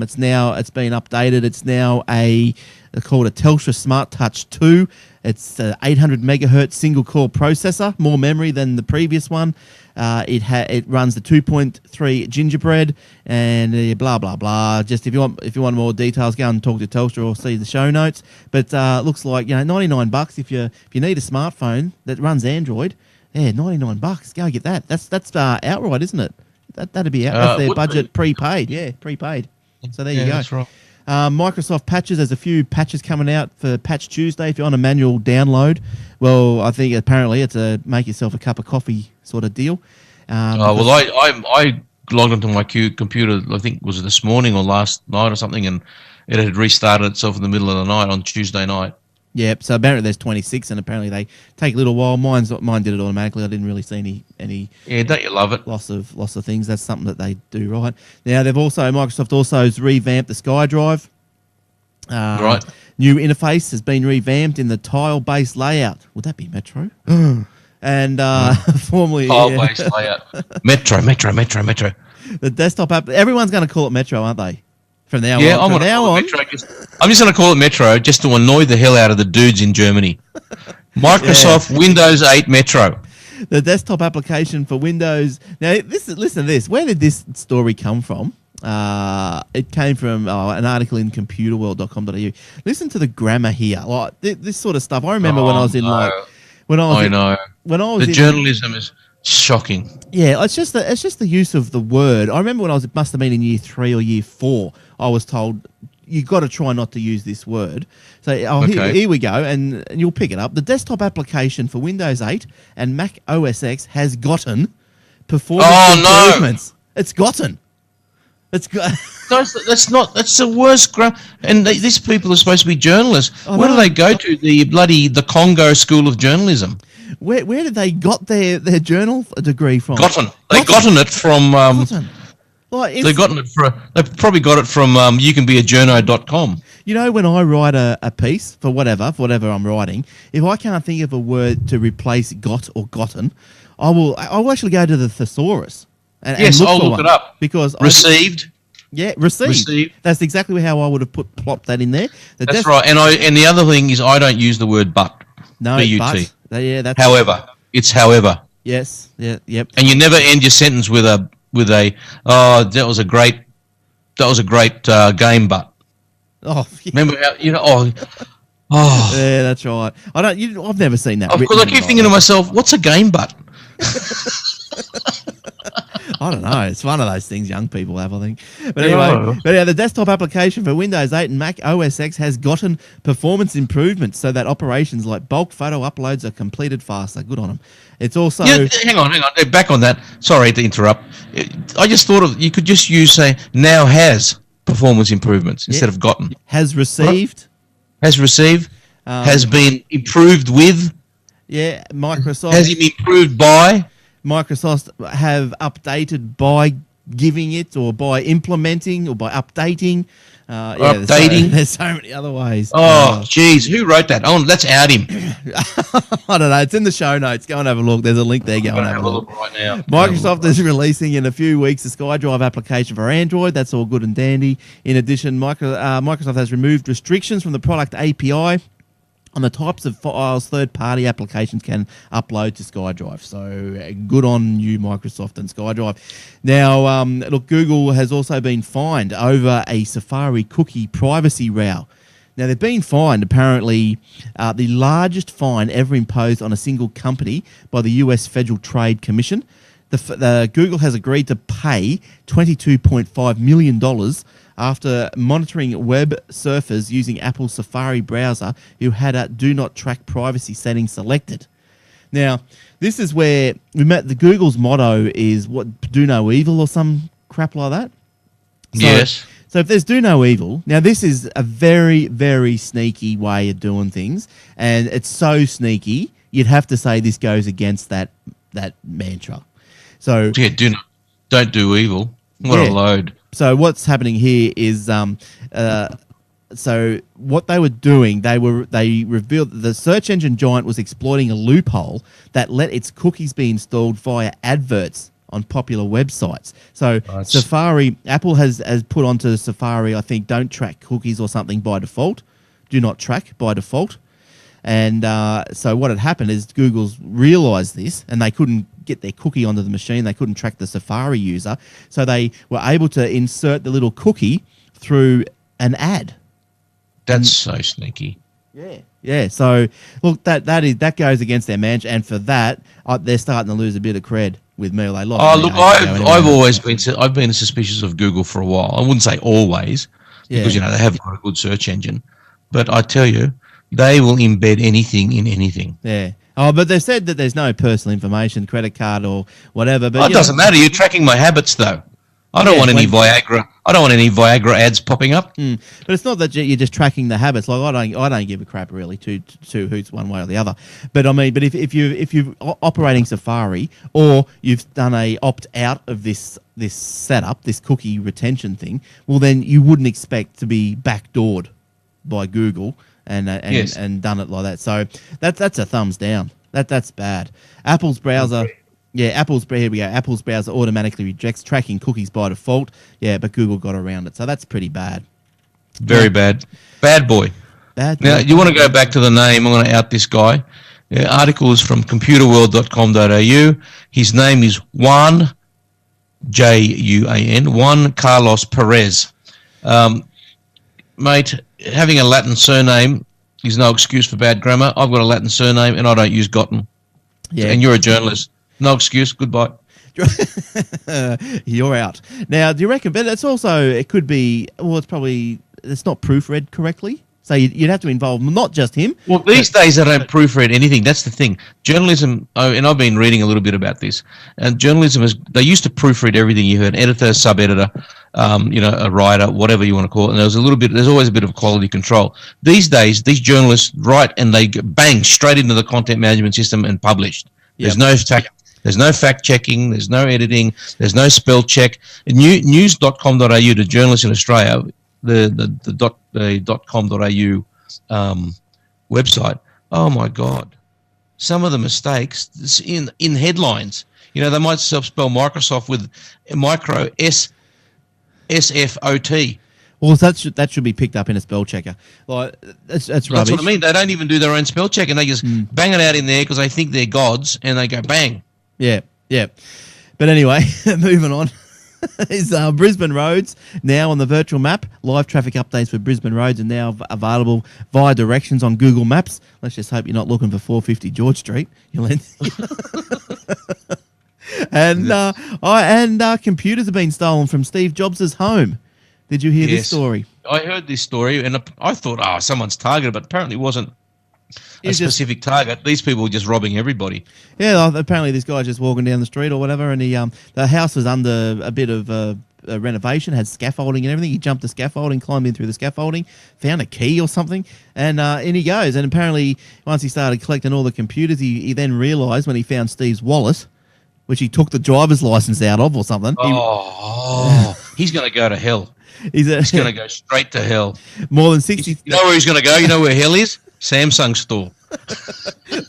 Speaker 1: It's been updated. It's now they're called a Telstra Smart Touch 2. It's 800 megahertz single core processor, more memory than the previous one. It runs the 2.3 Gingerbread and blah blah blah. Just if you want more details, go and talk to Telstra or see the show notes. But looks like $99 if you need a smartphone that runs Android. Yeah, $99. Go get that. That's outright, isn't it? That'd be out. That's their budget prepaid. Yeah, prepaid. So there you go.
Speaker 2: That's right.
Speaker 1: Microsoft patches. There's a few patches coming out for Patch Tuesday. If you're on a manual download, well, I think apparently it's a make yourself a cup of coffee sort of deal.
Speaker 2: I logged onto my computer. I think was it this morning or last night or something, and it had restarted itself in the middle of the night on Tuesday night.
Speaker 1: Yeah, so apparently there's 26, and apparently they take a little while. Mine did it automatically. I didn't really see any.
Speaker 2: Yeah, don't you love it?
Speaker 1: Loss of things. That's something that they do right. Now Microsoft also has revamped the SkyDrive.
Speaker 2: Right.
Speaker 1: New interface has been revamped in the tile-based layout. Would that be Metro? And formerly
Speaker 2: Tile-based layout. Metro.
Speaker 1: The desktop app. Everyone's going to call it Metro, aren't they? From now
Speaker 2: Yeah,
Speaker 1: on.
Speaker 2: I'm just going to call it Metro just to annoy the hell out of the dudes in Germany. Microsoft Windows 8 Metro.
Speaker 1: The desktop application for Windows. Now, listen to this. Where did this story come from? It came from an article in computerworld.com.au. Listen to the grammar here. Like this sort of stuff. I remember when I was in
Speaker 2: journalism is shocking.
Speaker 1: Yeah, it's just the use of the word. I remember when it must have been in year 3 or year 4. I was told you got to try not to use this word. So here we go, and you'll pick it up. The desktop application for Windows 8 and Mac OS X has gotten performance improvements. It's gotten. It's got.
Speaker 2: That's the worst. And these people are supposed to be journalists. Where do they go to? The Congo School of Journalism.
Speaker 1: Where did they got their journal degree from?
Speaker 2: Gotten it from. They've probably got it from youcanbeajourno.com.
Speaker 1: You know, when I write a piece for whatever I'm writing, if I can't think of a word to replace got or gotten, I will actually go to the thesaurus and
Speaker 2: I'll look it up
Speaker 1: because
Speaker 2: received.
Speaker 1: Received. That's exactly how I would have plopped that in there.
Speaker 2: That's right. And the other thing is I don't use the word but.
Speaker 1: No,
Speaker 2: B-U-T.
Speaker 1: That's
Speaker 2: however. It's however.
Speaker 1: Yes. Yeah. Yep.
Speaker 2: And you never end your sentence with a that was a great game, but remember how
Speaker 1: yeah, that's right. I've never seen that.
Speaker 2: Because I keep thinking to myself, what's a game, but
Speaker 1: I don't know. It's one of those things young people have, I think. But anyway, the desktop application for Windows 8 and Mac OS X has gotten performance improvements so that operations like bulk photo uploads are completed faster. Good on them. It's also...
Speaker 2: hang on. Back on that. Sorry to interrupt. I just thought you could just use, now has performance improvements instead of gotten.
Speaker 1: Has received.
Speaker 2: Has received. Has been improved with.
Speaker 1: Yeah, Microsoft.
Speaker 2: Has it been improved by?
Speaker 1: Microsoft have updated by giving it or by implementing or by updating.
Speaker 2: Updating.
Speaker 1: There's so many other ways.
Speaker 2: Oh, jeez. Who wrote that? Oh, let's out him.
Speaker 1: I don't know. It's in the show notes. Go and have a look. There's a link there. Go and have a look.
Speaker 2: Right now.
Speaker 1: Microsoft is releasing in a few weeks a SkyDrive application for Android. That's all good and dandy. In addition, Microsoft has removed restrictions from the product API on the types of files third-party applications can upload to SkyDrive. So good on you, Microsoft and SkyDrive. Now, look, Google has also been fined over a Safari cookie privacy row. Now, they've been fined, apparently, the largest fine ever imposed on a single company by the US Federal Trade Commission. The Google has agreed to pay $22.5 million after monitoring web surfers using Apple's Safari browser who had a do not track privacy setting selected. Now, this is where the Google's motto is do no evil or some crap like that.
Speaker 2: Yes.
Speaker 1: So if there's do no evil, now this is a very, very sneaky way of doing things, and it's so sneaky, you'd have to say this goes against that mantra. So
Speaker 2: yeah, don't do evil. What a load.
Speaker 1: So what's happening here is, so what they were doing, they revealed that the search engine giant was exploiting a loophole that let its cookies be installed via adverts on popular websites. So
Speaker 2: Right.
Speaker 1: Safari, Apple has put onto Safari, I think, don't track cookies or something by default. Do not track by default. And so what had happened is Google's realised this, and they couldn't get their cookie onto the machine. They couldn't track the Safari user. So they were able to insert the little cookie through an ad.
Speaker 2: That's so sneaky.
Speaker 1: Yeah. Yeah. So look, that goes against their mantra, and for that, they're starting to lose a bit of cred with me. They lost.
Speaker 2: Oh, look, I've always been suspicious of Google for a while. I wouldn't say always, because they have got a good search engine, but I tell you, they will embed anything in anything.
Speaker 1: Yeah. Oh, but they said that there's no personal information, credit card or whatever. But
Speaker 2: it doesn't matter. You're tracking my habits, though. I don't want any Viagra. I don't want any Viagra ads popping up.
Speaker 1: But it's not that you're just tracking the habits. Like I don't give a crap really two hoots one way or the other. But I mean, but if you're operating Safari or you've done a opt out of this setup, this cookie retention thing, well then you wouldn't expect to be backdoored by Google and done it like that. So that's a thumbs down. That's bad. Apple's browser. Yeah, here we go. Apple's browser automatically rejects tracking cookies by default. Yeah, but Google got around it. So that's pretty bad.
Speaker 2: Very bad. Bad boy.
Speaker 1: Bad boy.
Speaker 2: Now, you want to go back to the name. I'm going to out this guy. Yeah, article is from computerworld.com.au. His name is Juan, Juan, Juan Carlos Perez. Mate, having a Latin surname is no excuse for bad grammar. I've got a Latin surname and I don't use Gotten. Yeah. And you're a journalist. No excuse. Goodbye.
Speaker 1: You're out. Now, do you reckon? But it's also, it could be, well, it's not proofread correctly. So you'd have to involve not just him.
Speaker 2: Well, these days they don't proofread anything. That's the thing. Journalism, and I've been reading a little bit about this, and journalism they used to proofread everything you heard, editor, sub-editor, a writer, whatever you want to call it, and there's always a bit of quality control. These days, these journalists write and they bang straight into the content management system and published. Yep. There's no fact checking, there's no editing, there's no spell check. News.com.au to journalists in Australia, the .com.au website. Oh my God, some of the mistakes in headlines. They might spell Microsoft with micro SFOT.
Speaker 1: Well, that should be picked up in a spell checker. Like that's rubbish.
Speaker 2: That's what I mean. They don't even do their own spell check, and they just bang it out in there because they think they're gods, and they go bang.
Speaker 1: Yeah. But anyway, moving on. Is Brisbane roads now on the virtual map? Live traffic updates for Brisbane roads are now available via directions on Google Maps. Let's just hope you're not looking for 450 George Street. You'll end. And computers have been stolen from Steve Jobs' home. Did you hear this story?
Speaker 2: I heard this story, and I thought, someone's targeted, but apparently it wasn't a specific target. These people were just robbing everybody.
Speaker 1: Yeah, apparently this guy's just walking down the street or whatever, and the house was under a bit of a renovation, had scaffolding and everything. He jumped the scaffolding, climbed in through the scaffolding, found a key or something, and in he goes. And apparently, once he started collecting all the computers, he then realised when he found Steve's wallet, which he took the driver's license out of or something.
Speaker 2: He's going to go to hell.
Speaker 1: He's
Speaker 2: going to go straight to hell.
Speaker 1: More than 60.
Speaker 2: You know where he's going to go? You know where hell is? Samsung store.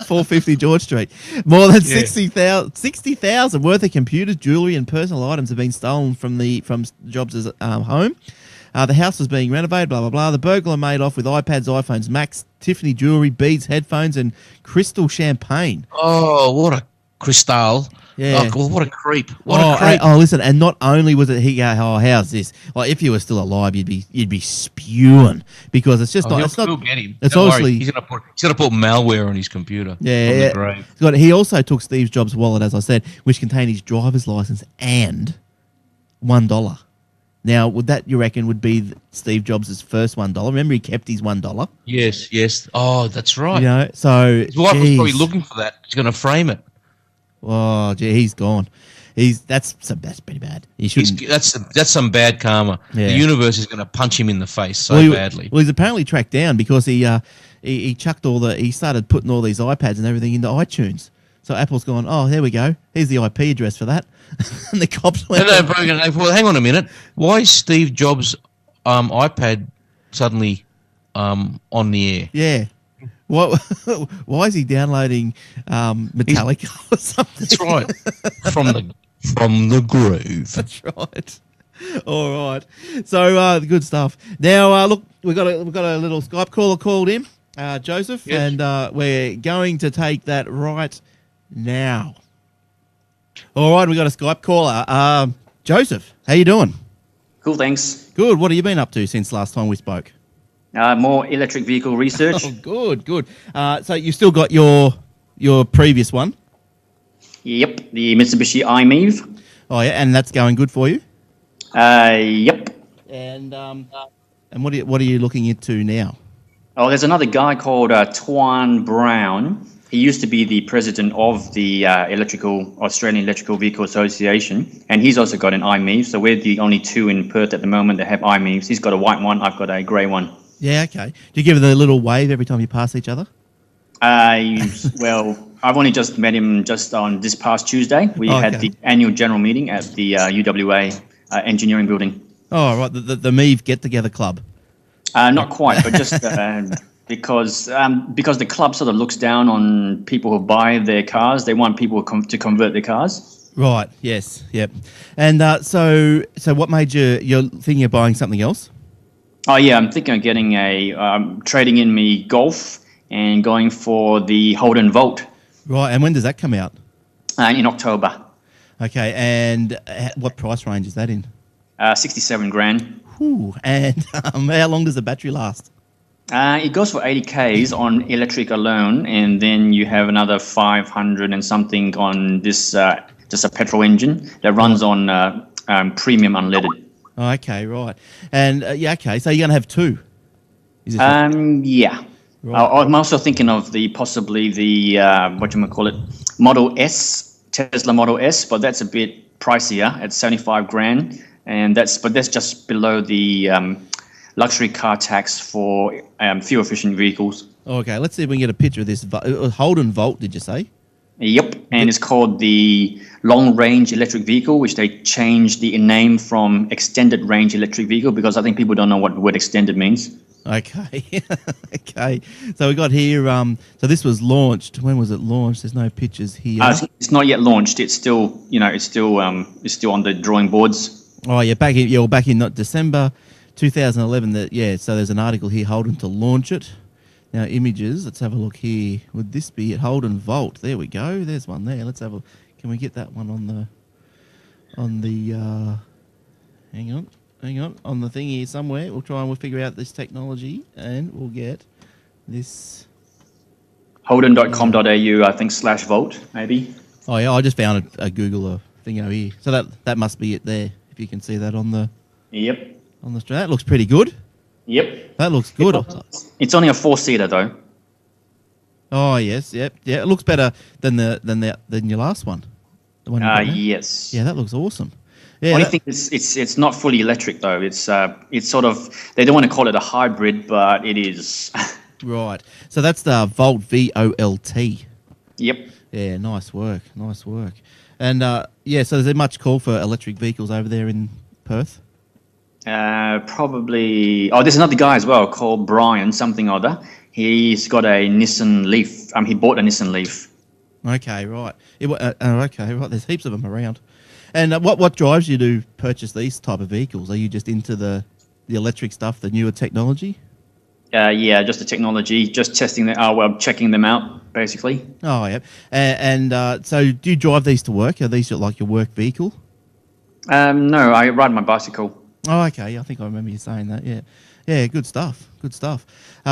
Speaker 1: 450 George Street. More than 60,000 worth of computers, jewellery and personal items have been stolen from Jobs' home. The house was being renovated, blah, blah, blah. The burglar made off with iPads, iPhones, Macs, Tiffany jewellery, beads, headphones and crystal champagne.
Speaker 2: Oh, what a crystal.
Speaker 1: Yeah.
Speaker 2: Oh, what a creep. What a creep.
Speaker 1: Listen, and not only was it he go, how's this? Like if you were still alive, you'd be spewing because it's just it's not.
Speaker 2: Get him.
Speaker 1: It's
Speaker 2: Don't
Speaker 1: obviously
Speaker 2: worry. He's gonna put malware on his computer.
Speaker 1: Yeah.
Speaker 2: From the grave.
Speaker 1: He also took Steve Jobs' wallet, as I said, which contained his driver's license and $1. Now, would that you reckon would be Steve Jobs' first $1? Remember, he kept his $1.
Speaker 2: Yes. Oh, that's right.
Speaker 1: So
Speaker 2: his wife was probably looking for that. He's going to frame it.
Speaker 1: Oh, gee, he's gone. That's pretty bad. He shouldn't.
Speaker 2: That's some bad karma.
Speaker 1: Yeah.
Speaker 2: The universe is going to punch him in the face badly.
Speaker 1: Well, he's apparently tracked down because he chucked he started putting all these iPads and everything into iTunes. So Apple's gone, there we go. Here's the IP address for that. And the cops went.
Speaker 2: Well, hang on a minute. Why is Steve Jobs' iPad suddenly on the air?
Speaker 1: Yeah. Why is he downloading Metallica or something?
Speaker 2: That's right. from the groove.
Speaker 1: That's right. All right. So good stuff. Now look, we got a little Skype caller called in, Joseph,
Speaker 2: Yes.
Speaker 1: and we're going to take that right now. All right, we got a Skype caller. Joseph, how you doing?
Speaker 5: Cool, thanks.
Speaker 1: Good. What have you been up to since last time we spoke?
Speaker 5: More electric vehicle research.
Speaker 1: Oh, good. So you still got your previous one?
Speaker 5: Yep, the Mitsubishi iMEV.
Speaker 1: Oh yeah, and that's going good for you.
Speaker 5: Yep.
Speaker 1: And what are you looking into now?
Speaker 5: Oh, there's another guy called Twan Brown. He used to be the president of the Australian Electrical Vehicle Association, and he's also got an iMEV. So we're the only two in Perth at the moment that have iMEVs. He's got a white one. I've got a grey one.
Speaker 1: Yeah, okay. Do you give it a little wave every time you pass each other?
Speaker 5: Well, I've only just met him just on this past Tuesday. We had the annual general meeting at the UWA engineering building.
Speaker 1: Oh, right, the MEV get-together club.
Speaker 5: Not quite, but just because the club sort of looks down on people who buy their cars. They want people to convert their cars.
Speaker 1: Right, yes, yep. And so what made you're thinking of buying something else?
Speaker 5: Oh, yeah, I'm thinking of getting trading in me Golf and going for the Holden Volt.
Speaker 1: Right, and when does that come out?
Speaker 5: In October.
Speaker 1: Okay, and what price range is that in?
Speaker 5: 67 grand.
Speaker 1: Whew, and how long does the battery last?
Speaker 5: It goes for 80 Ks on electric alone, and then you have another 500 and something on this just a petrol engine that runs on premium unleaded.
Speaker 1: Oh, okay, right. And okay, so you're going to have two? Is it
Speaker 5: Yeah.
Speaker 1: Right.
Speaker 5: I'm also thinking of possibly the Model S, Tesla Model S, but that's a bit pricier at 75 grand, and that's just below the luxury car tax for fuel efficient vehicles.
Speaker 1: Okay, let's see if we can get a picture of this. Holden Volt, did you say?
Speaker 5: Yep, and it's called the Long Range Electric Vehicle, which they changed the name from Extended Range Electric Vehicle because I think people don't know what the word extended means.
Speaker 1: Okay, okay. So we got here. So this was launched. When was it launched? There's no pictures here.
Speaker 5: It's not yet launched. It's still, it's still on the drawing boards.
Speaker 1: Oh yeah, back in not December 2011. So there's an article here, Holden to launch it. Now images. Let's have a look here. Would this be at Holden Volt? There we go. There's one there. Let's have a. Can we get that one on the? Hang on. On the thing here somewhere. We'll figure out this technology and we'll get this.
Speaker 5: Holden.com.au, I think /Volt maybe.
Speaker 1: Oh yeah, I just found a Google thing over here. So that must be it there. If you can see that on the.
Speaker 5: Yep.
Speaker 1: On the that looks pretty good.
Speaker 5: Yep.
Speaker 1: That looks good.
Speaker 5: It's only a 4-seater though.
Speaker 1: Oh yes, yep, yeah. It looks better than your last one. The one.
Speaker 5: Yes.
Speaker 1: Yeah, that looks awesome. Yeah.
Speaker 5: Only thing is, it's not fully electric though. It's sort of, they don't want to call it a hybrid, but it is.
Speaker 1: Right. So that's the Volt VOLT.
Speaker 5: Yep.
Speaker 1: Yeah. Nice work. And so is there much call for electric vehicles over there in Perth?
Speaker 5: Probably. Oh, there's another guy as well called Brian something or other. He's got a Nissan Leaf. He bought a Nissan Leaf.
Speaker 1: Okay, right. Okay, right. There's heaps of them around. And what drives you to purchase these type of vehicles? Are you just into the electric stuff, the newer technology?
Speaker 5: Yeah, just the technology, just testing them. Checking them out, basically.
Speaker 1: Oh, yeah. And so, do you drive these to work? Are these like your work vehicle?
Speaker 5: No, I ride my bicycle.
Speaker 1: Oh, okay. I think I remember you saying that. Yeah, yeah. Good stuff.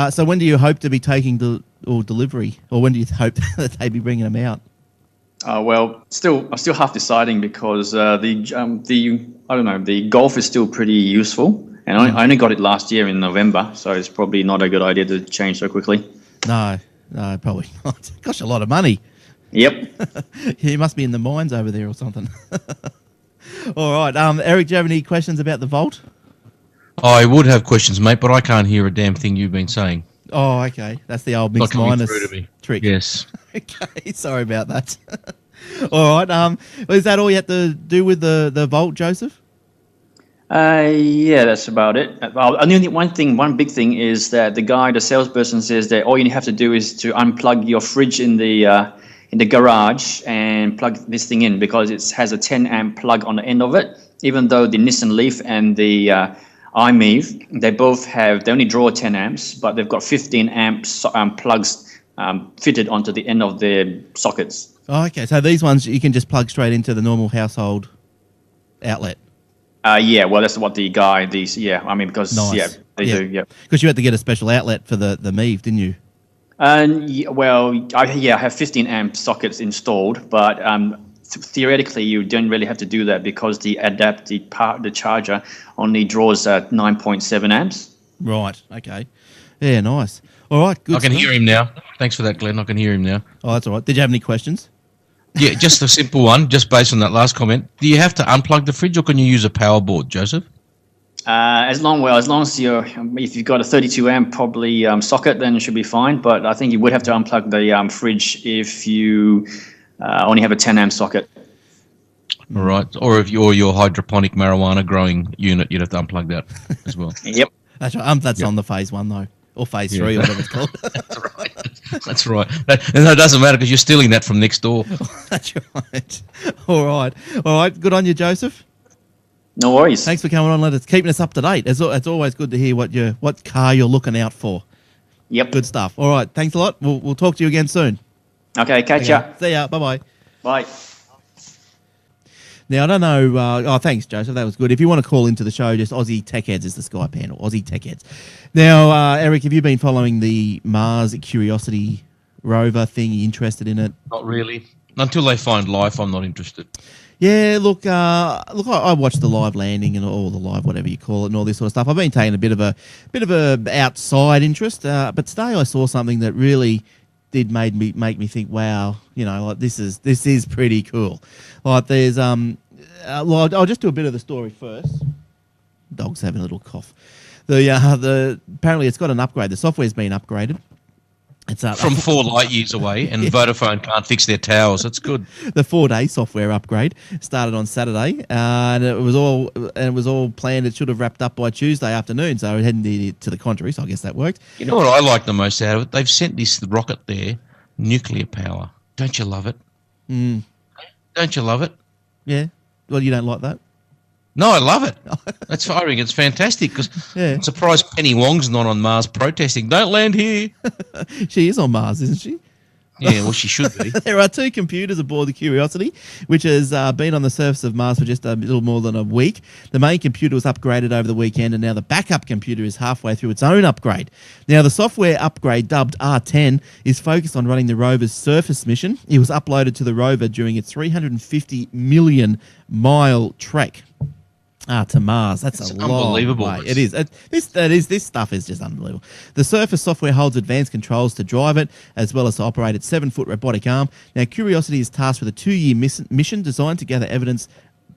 Speaker 1: So, when do you hope to be taking delivery, or when do you hope that they be bringing them out?
Speaker 5: I'm still half deciding because the Golf is still pretty useful, and I only got it last year in November, so it's probably not a good idea to change so quickly.
Speaker 1: No, probably not. It costs a lot of money.
Speaker 5: Yep.
Speaker 1: You must be in the mines over there or something. All right, Eric, do you have any questions about the Volt?
Speaker 2: I would have questions, mate, but I can't hear a damn thing you've been saying.
Speaker 1: Oh, okay. That's the old mix
Speaker 2: Not coming
Speaker 1: minus
Speaker 2: through to me.
Speaker 1: trick.
Speaker 2: Yes.
Speaker 1: Okay, sorry about that. All right. Is that all you had to do with the Volt, Joseph?
Speaker 5: Yeah, that's about it. Well, only one big thing is that the salesperson says that all you have to do is to unplug your fridge in the in the garage and plug this thing in, because it has a 10 amp plug on the end of it. Even though the Nissan Leaf and the iMeave, they only draw 10 amps, but they've got 15 amps plugs fitted onto the end of the sockets.
Speaker 1: Oh, okay. So these ones you can just plug straight into the normal household outlet.
Speaker 5: Yeah, well, that's what because
Speaker 1: Nice.
Speaker 5: yeah, they do, yeah.
Speaker 1: Because you had to get a special outlet for the Meave, didn't you?
Speaker 5: And I have 15 amp sockets installed, but theoretically you don't really have to do that, because the charger only draws 9.7 amps.
Speaker 1: Right. Okay. Yeah. Nice. All right. Good.
Speaker 2: I can hear him now. Thanks for that, Glenn. I can hear him now.
Speaker 1: Oh, that's all right. Did you have any questions?
Speaker 2: Yeah, just a simple one, just based on that last comment. Do you have to unplug the fridge, or can you use a power board, Joseph?
Speaker 5: As long as if you've got a 32 amp probably socket, then it should be fine. But I think you would have to unplug the fridge if you only have a 10 amp socket.
Speaker 2: All right, or if you're your hydroponic marijuana growing unit, you'd have to unplug that as well.
Speaker 5: Yep.
Speaker 1: That's right. That's on the phase 1 though, or phase 3, or whatever it's called.
Speaker 2: That's right. That's right. And it doesn't matter, because you're stealing that from next door.
Speaker 1: That's right. All right. Good on you, Joseph.
Speaker 5: No worries.
Speaker 1: Thanks for coming on. Let us keeping us up to date. It's always good to hear what car you're looking out for.
Speaker 5: Yep.
Speaker 1: Good stuff. All right. Thanks a lot. We'll talk to you again soon.
Speaker 5: Okay. Catch ya.
Speaker 1: See ya. Bye-bye.
Speaker 5: Bye.
Speaker 1: Now, I don't know. Thanks, Joseph. That was good. If you want to call into the show, just Aussie Tech Heads is the Skype handle. Aussie Tech Heads. Now, Eric, have you been following the Mars Curiosity rover thing? Are you interested in it?
Speaker 2: Not really. Until they find life, I'm not interested.
Speaker 1: Yeah, look. I watched the live landing and all the live, whatever you call it, and all this sort of stuff. I've been taking a bit of a outside interest, but today I saw something that really did make me think, wow, like this is pretty cool. Like there's I'll just do a bit of the story first. Dog's having a little cough. Apparently it's got an upgrade. The software's been upgraded. It's
Speaker 2: from 4 light years away, and Vodafone can't fix their towers. That's good.
Speaker 1: The 4-day software upgrade started on Saturday, and it was all planned. It should have wrapped up by Tuesday afternoon. So it headed to the contrary. So I guess that worked.
Speaker 2: You know what I like the most out of it? They've sent this rocket there, nuclear power. Don't you love it? Don't you love it?
Speaker 1: Yeah. Well, you don't like that?
Speaker 2: No, I love it. That's firing. It's fantastic, because I'm surprised Penny Wong's not on Mars protesting. Don't land here.
Speaker 1: She is on Mars, isn't she?
Speaker 2: Yeah, well, she should be.
Speaker 1: There are 2 computers aboard the Curiosity, which has been on the surface of Mars for just a little more than a week. The main computer was upgraded over the weekend, and now the backup computer is halfway through its own upgrade. Now, the software upgrade, dubbed R10, is focused on running the rover's surface mission. It was uploaded to the rover during its 350 million mile trek to Mars. That's a
Speaker 2: unbelievable.
Speaker 1: Long way. It is. This stuff is just unbelievable. The surface software holds advanced controls to drive it, as well as to operate its 7-foot robotic arm. Now, Curiosity is tasked with a 2-year mission designed to gather evidence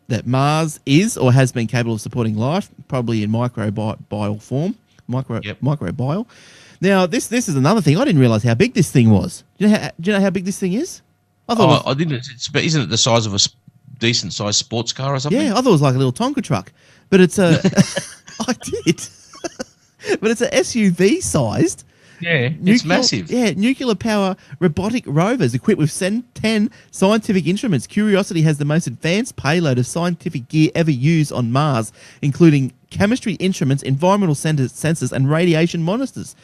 Speaker 1: that Mars is or has been capable of supporting life, probably in microbial form. Microbial. Now, this is another thing. I didn't realize how big this thing was. Do you know how big this thing is?
Speaker 2: I didn't. Isn't it the size of a decent sized sports car or something?
Speaker 1: Yeah, I thought it was like a little Tonka truck, but it's a. I did, but it's a SUV sized.
Speaker 2: Yeah, it's massive.
Speaker 1: Yeah, nuclear power robotic rovers equipped with 10 scientific instruments. Curiosity has the most advanced payload of scientific gear ever used on Mars, including chemistry instruments, environmental sensors, and radiation monitors.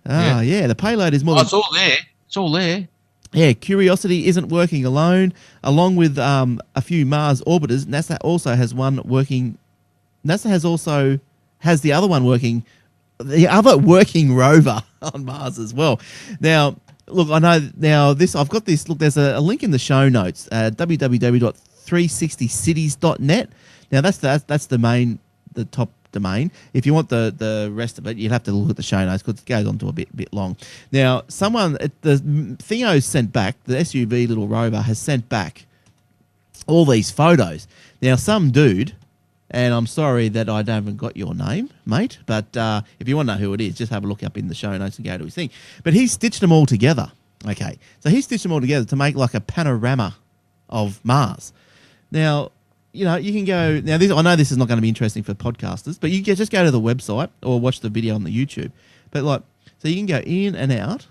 Speaker 1: The payload is more.
Speaker 2: It's all there. It's all there.
Speaker 1: Yeah, Curiosity isn't working alone. Along with a few Mars orbiters, NASA also has one working. NASA has the other one working, the other working rover on Mars as well. Now, look, I know now this. I've got this. Look, there's a link in the show notes. www.360cities.net. Now that's the top domain. If you want the rest of it, you'd have to look at the show notes because it goes on to a bit long. Now, Theo's sent back, the SUV little rover has sent back all these photos. Now, some dude, and I'm sorry that I haven't got your name, mate, but if you want to know who it is, just have a look up in the show notes and go to his thing. But he stitched them all together. Okay, so he stitched them all together to make like a panorama of Mars. Now, you can go now. I know this is not going to be interesting for podcasters, but you just go to the website or watch the video on the YouTube. But so you can go in and out.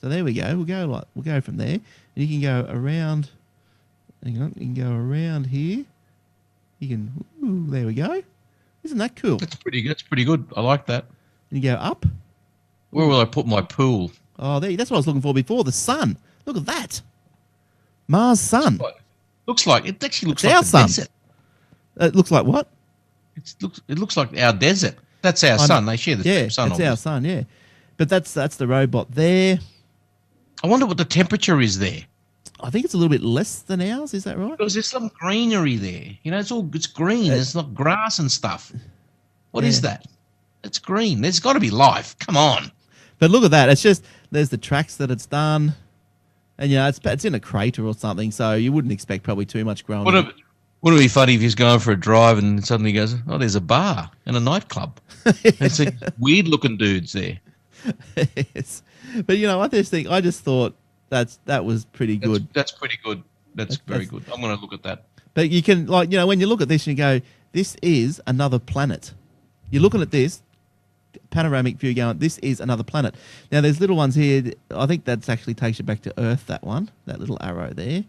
Speaker 1: So there we go. We'll go from there. And you can go around. Hang on. You can go around here. You can. Ooh, there we go. Isn't that cool?
Speaker 2: That's pretty good. That's pretty good. I like that.
Speaker 1: And you go up.
Speaker 2: Where will I put my pool?
Speaker 1: Oh, that's what I was looking for before. The sun. Look at that. Mars sun.
Speaker 2: It actually looks
Speaker 1: It's
Speaker 2: like
Speaker 1: our
Speaker 2: the
Speaker 1: sun.
Speaker 2: desert.
Speaker 1: It looks like what?
Speaker 2: It looks like our desert. That's our sun. They share the same sun.
Speaker 1: It's our sun. Yeah, but that's the robot there.
Speaker 2: I wonder what the temperature is there.
Speaker 1: I think it's a little bit less than ours. Is that right?
Speaker 2: Because there's some greenery there. You know, it's green. It's not grass and stuff. What is that? It's green. There's got to be life. Come on.
Speaker 1: But look at that. It's just there's the tracks that it's done, and it's in a crater or something. So you wouldn't expect probably too much growing.
Speaker 2: Wouldn't it be funny if he's going for a drive and suddenly he goes, "Oh, there's a bar and a nightclub." It's like weird looking dudes there.
Speaker 1: Yes. But I just thought that was pretty good.
Speaker 2: That's pretty good. That's very good. I'm going to look at that.
Speaker 1: But you can when you look at this and you go, this is another planet. You're looking at this panoramic view going, this is another planet. Now there's little ones here. I think that's actually takes you back to Earth, that one, that little arrow there.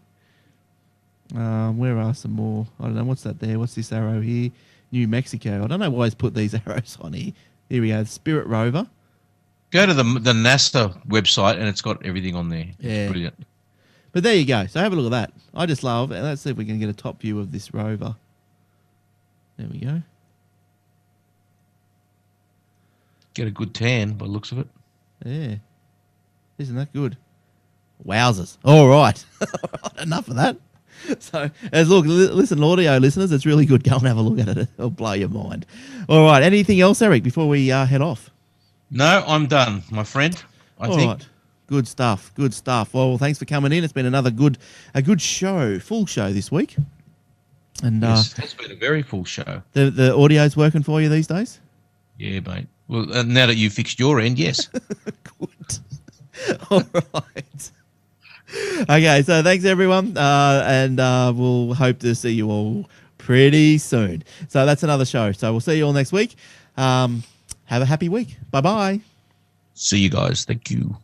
Speaker 1: Where are some more? I don't know. What's that there? What's this arrow here? New Mexico. I don't know why he's put these arrows on here. Here we go. Spirit rover.
Speaker 2: Go to the NASA website and it's got everything on there.
Speaker 1: Yeah.
Speaker 2: It's brilliant.
Speaker 1: But there you go. So have a look at that. I just love it. Let's see if we can get a top view of this rover. There we go.
Speaker 2: Get a good tan by the looks of it.
Speaker 1: Yeah. Isn't that good? Wowzers. All right. Enough of that. So, listen, audio listeners, it's really good. Go and have a look at it. It'll blow your mind. All right. Anything else, Eric, before we head off?
Speaker 2: No, I'm done, my friend. I think.
Speaker 1: Right. Good stuff. Good stuff. Well, thanks for coming in. It's been a good show, full show this week. And
Speaker 2: Yes, it's been a very full show.
Speaker 1: the audio's working for you these days?
Speaker 2: Yeah, mate. Well, now that you fixed your end, yes.
Speaker 1: Good. All right. Okay, so thanks everyone, and we'll hope to see you all pretty soon. So that's another show. So we'll see you all next week. Have a happy week. Bye-bye.
Speaker 2: See you guys. Thank you.